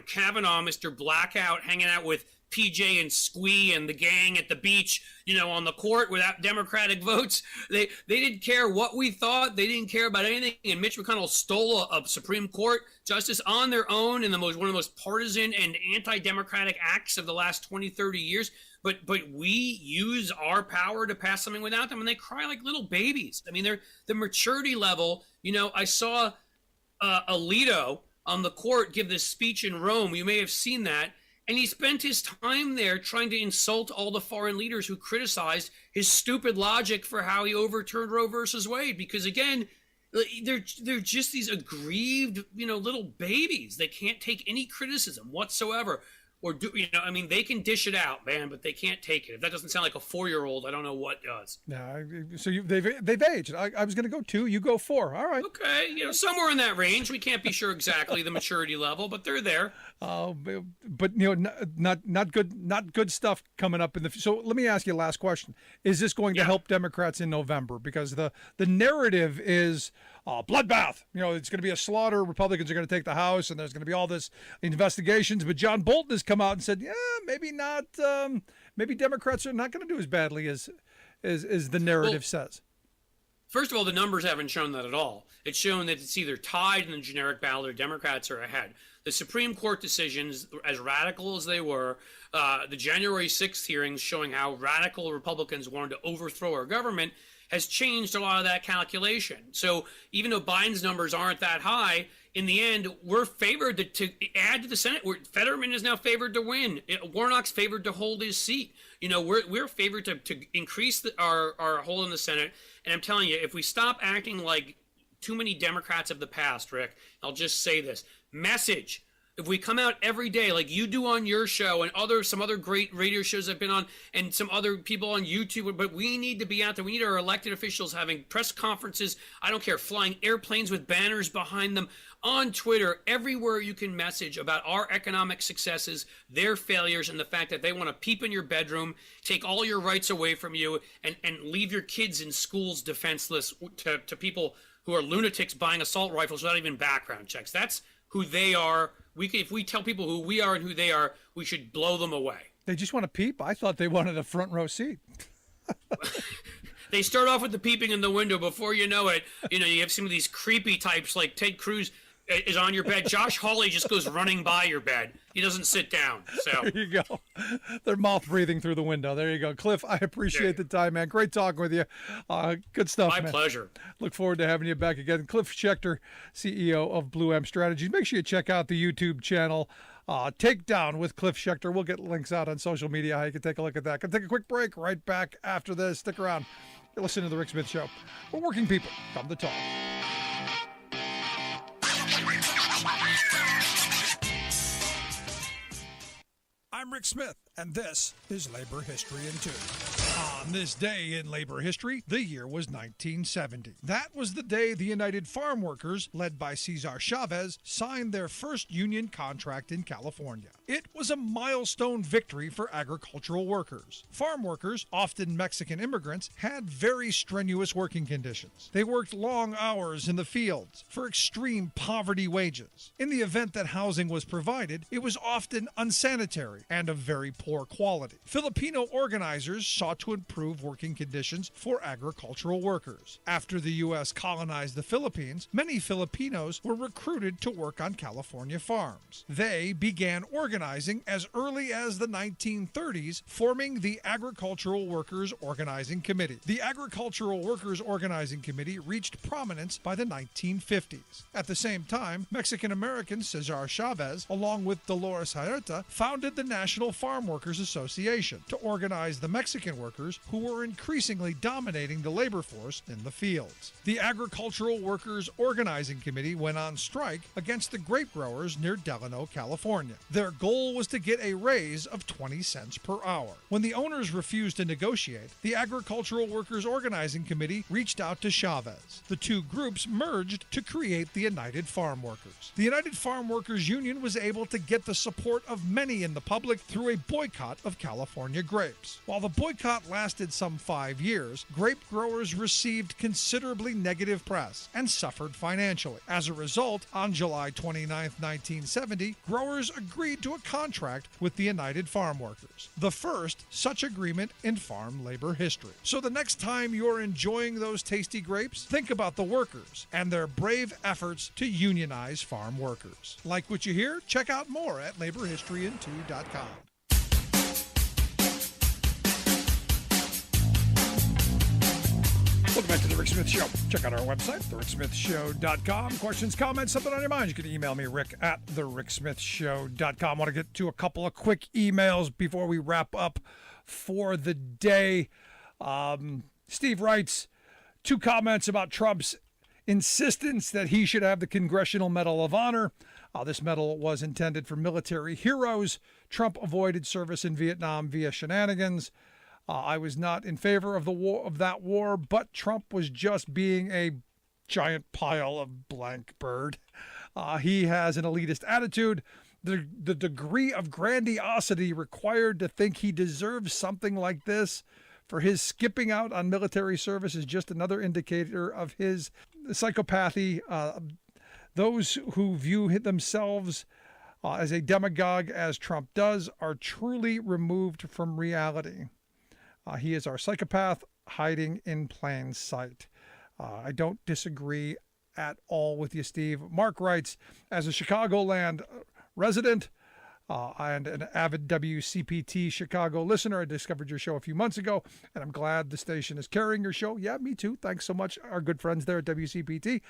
Kavanaugh, Mr. Blackout, hanging out with PJ and Squee and the gang at the beach, on the court without Democratic votes. They didn't care what we thought. They didn't care about anything. And Mitch McConnell stole a Supreme Court justice on their own in one of the most partisan and anti-democratic acts of the last 20, 30 years. But we use our power to pass something without them, and they cry like little babies. I mean, the maturity level. I saw Alito on the court give this speech in Rome. You may have seen that. And he spent his time there trying to insult all the foreign leaders who criticized his stupid logic for how he overturned Roe versus Wade. Because again, they're just these aggrieved, little babies. They can't take any criticism whatsoever. Or they can dish it out, man, but they can't take it. If that doesn't sound like a 4-year-old, I don't know what does. Yeah, so they've aged. I was going to go 2, you go 4. All right. Okay, somewhere in that range. We can't be sure exactly the maturity level, but they're there. But not good stuff coming up in the. So let me ask you a last question: is this going to help Democrats in November? Because the narrative is bloodbath. It's going to be a slaughter. Republicans are going to take the House, and there's going to be all this investigations. But John Bolton has come out and said, maybe not. Maybe Democrats are not going to do as badly as the narrative says. First of all, the numbers haven't shown that at all. It's shown that it's either tied in the generic ballot or Democrats are ahead. The Supreme Court decisions, as radical as they were, the January 6th hearings showing how radical Republicans wanted to overthrow our government, has changed a lot of that calculation. So even though Biden's numbers aren't that high, in the end, we're favored to add to the Senate. Fetterman is now favored to win. Warnock's favored to hold his seat. We're favored to increase our hold in the Senate. And I'm telling you, if we stop acting like too many Democrats of the past, Rick, I'll just say this. Message. If we come out every day like you do on your show and some other great radio shows I've been on and some other people on YouTube, but we need to be out there. We need our elected officials having press conferences. I don't care, flying airplanes with banners behind them, on Twitter, everywhere you can message about our economic successes, their failures, and the fact that they want to peep in your bedroom, take all your rights away from you, and leave your kids in schools defenseless to people who are lunatics buying assault rifles without even background checks. That's who they are. If we tell people who we are and who they are, we should blow them away. They just want to peep? I thought they wanted a front row seat. They start off with the peeping in the window. Before you know it, you have some of these creepy types like Ted Cruz is on your bed. Josh Hawley just goes running by your bed. He doesn't sit down. So there you go. They're mouth breathing through the window. There you go. Cliff, I appreciate the time, man. Great talking with you. Good stuff, My man. pleasure. Look forward to having you back again. Cliff Schechter, CEO of Blue M Strategies. Make sure you check out the YouTube channel, Takedown with Cliff Schechter. We'll get links out on social media how you can take a look at that. Gonna take a quick break. Right back after this. Stick around. You're listening to The Rick Smith Show. We're working people. Come to talk. I'm Rick Smith, and this is Labor History in 2. On this day in labor history, the year was 1970. That was the day the United Farm Workers, led by Cesar Chavez, signed their first union contract in California. It was a milestone victory for agricultural workers. Farm workers, often Mexican immigrants, had very strenuous working conditions. They worked long hours in the fields for extreme poverty wages. In the event that housing was provided, it was often unsanitary and of very poor quality. Filipino organizers sought to improve working conditions for agricultural workers. After the U.S. colonized the Philippines, many Filipinos were recruited to work on California farms. They began organizing as early as the 1930s, forming the Agricultural Workers Organizing Committee. The Agricultural Workers Organizing Committee reached prominence by the 1950s. At the same time, Mexican-American Cesar Chavez, along with Dolores Huerta, founded the National Farm Workers Association to organize the Mexican workers who were increasingly dominating the labor force in the fields. The Agricultural Workers Organizing Committee went on strike against the grape growers near Delano, California. Their goal was to get a raise of 20 cents per hour. When the owners refused to negotiate, the Agricultural Workers Organizing Committee reached out to Chavez. The two groups merged to create the United Farm Workers. The United Farm Workers Union was able to get the support of many in the public through a boycott of California grapes. While the boycott lasted some 5 years, grape growers received considerably negative press and suffered financially. As a result, on July 29, 1970, growers agreed to a contract with the United Farm Workers, the first such agreement in farm labor history. So the next time you're enjoying those tasty grapes, think about the workers and their brave efforts to unionize farm workers. Like what you hear? Check out more at laborhistoryin2.com. Welcome back to The Rick Smith Show. Check out our website, thericksmithshow.com. Questions, comments, something on your mind, you can email me, Rick at thericksmithshow.com. Want to get to a couple of quick emails before we wrap up for the day. Steve writes 2 comments about Trump's insistence that he should have the Congressional Medal of Honor. This medal was intended for military heroes. Trump avoided service in Vietnam via shenanigans. I was not in favor of that war, but Trump was just being a giant pile of blank bird. He has an elitist attitude. The degree of grandiosity required to think he deserves something like this for his skipping out on military service is just another indicator of his psychopathy. Those who view themselves as a demagogue, as Trump does, are truly removed from reality. He is our psychopath hiding in plain sight. I don't disagree at all with you, Steve. Mark writes, as a Chicagoland resident and an avid WCPT Chicago listener, I discovered your show a few months ago, and I'm glad the station is carrying your show. Yeah, me too. Thanks so much, our good friends there at WCPT.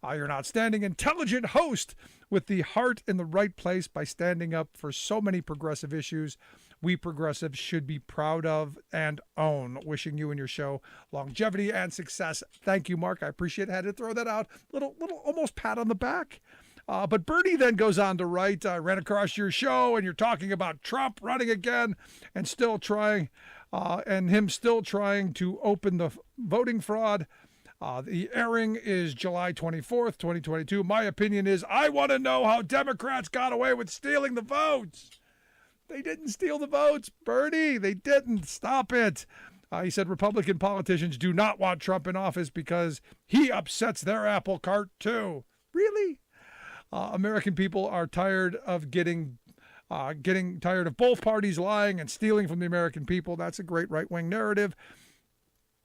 You're an outstanding, intelligent host with the heart in the right place by standing up for so many progressive issues we progressives should be proud of and own. Wishing you and your show longevity and success. Thank you, Mark. I appreciate it. I had to throw that out. Little almost pat on the back. But Bernie then goes on to write, I ran across your show and you're talking about Trump running again and still trying to open the voting fraud. The airing is July 24th, 2022. My opinion is I want to know how Democrats got away with stealing the votes. They didn't steal the votes, Bernie. They didn't. Stop it. He said Republican politicians do not want Trump in office because he upsets their apple cart too. Really? American people are tired of getting tired of both parties lying and stealing from the American people. That's a great right-wing narrative.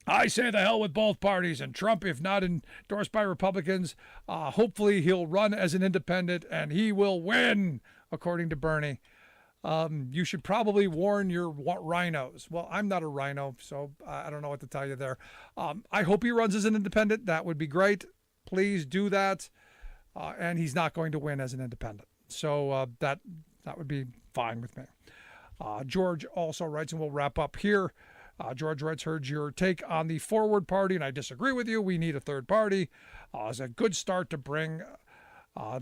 I say the hell with both parties, and Trump, if not endorsed by Republicans, hopefully he'll run as an independent and he will win, according to Bernie. You should probably warn your rhinos. Well, I'm not a rhino, so I don't know what to tell you there. I hope he runs as an independent. That would be great. Please do that. And he's not going to win as an independent. So that would be fine with me. George also writes, and we'll wrap up here. George writes, heard your take on the Forward Party, and I disagree with you. We need a third party. It's a good start to bringing a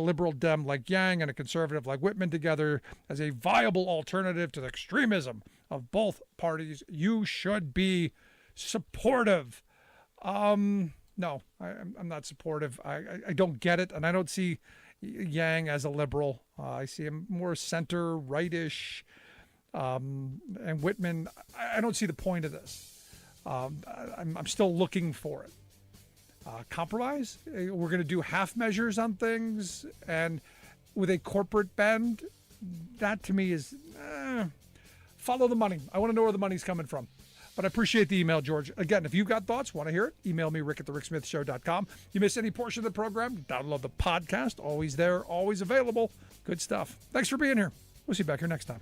liberal Dem like Yang and a conservative like Whitman together as a viable alternative to the extremism of both parties. You should be supportive. No, I'm not supportive. I don't get it, and I don't see Yang as a liberal. I see him more center, rightish, and Whitman. I don't see the point of this. I'm still looking for it. Compromise. We're going to do half measures on things, and with a corporate bend, that to me is Follow the money. I want to know where the money's coming from. But I appreciate the email, George. Again, if you've got thoughts, want to hear it, email me, rick@thericksmithshow.com. You miss any portion of the program, download the podcast. Always there, always available. Good stuff. Thanks for being here. We'll see you back here next time.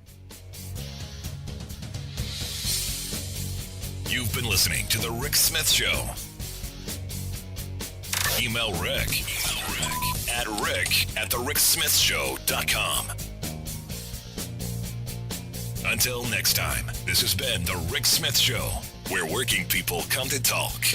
You've been listening to The Rick Smith Show. Email Rick at rick@thericksmithshow.com. Until next time, this has been The Rick Smith Show, where working people come to talk.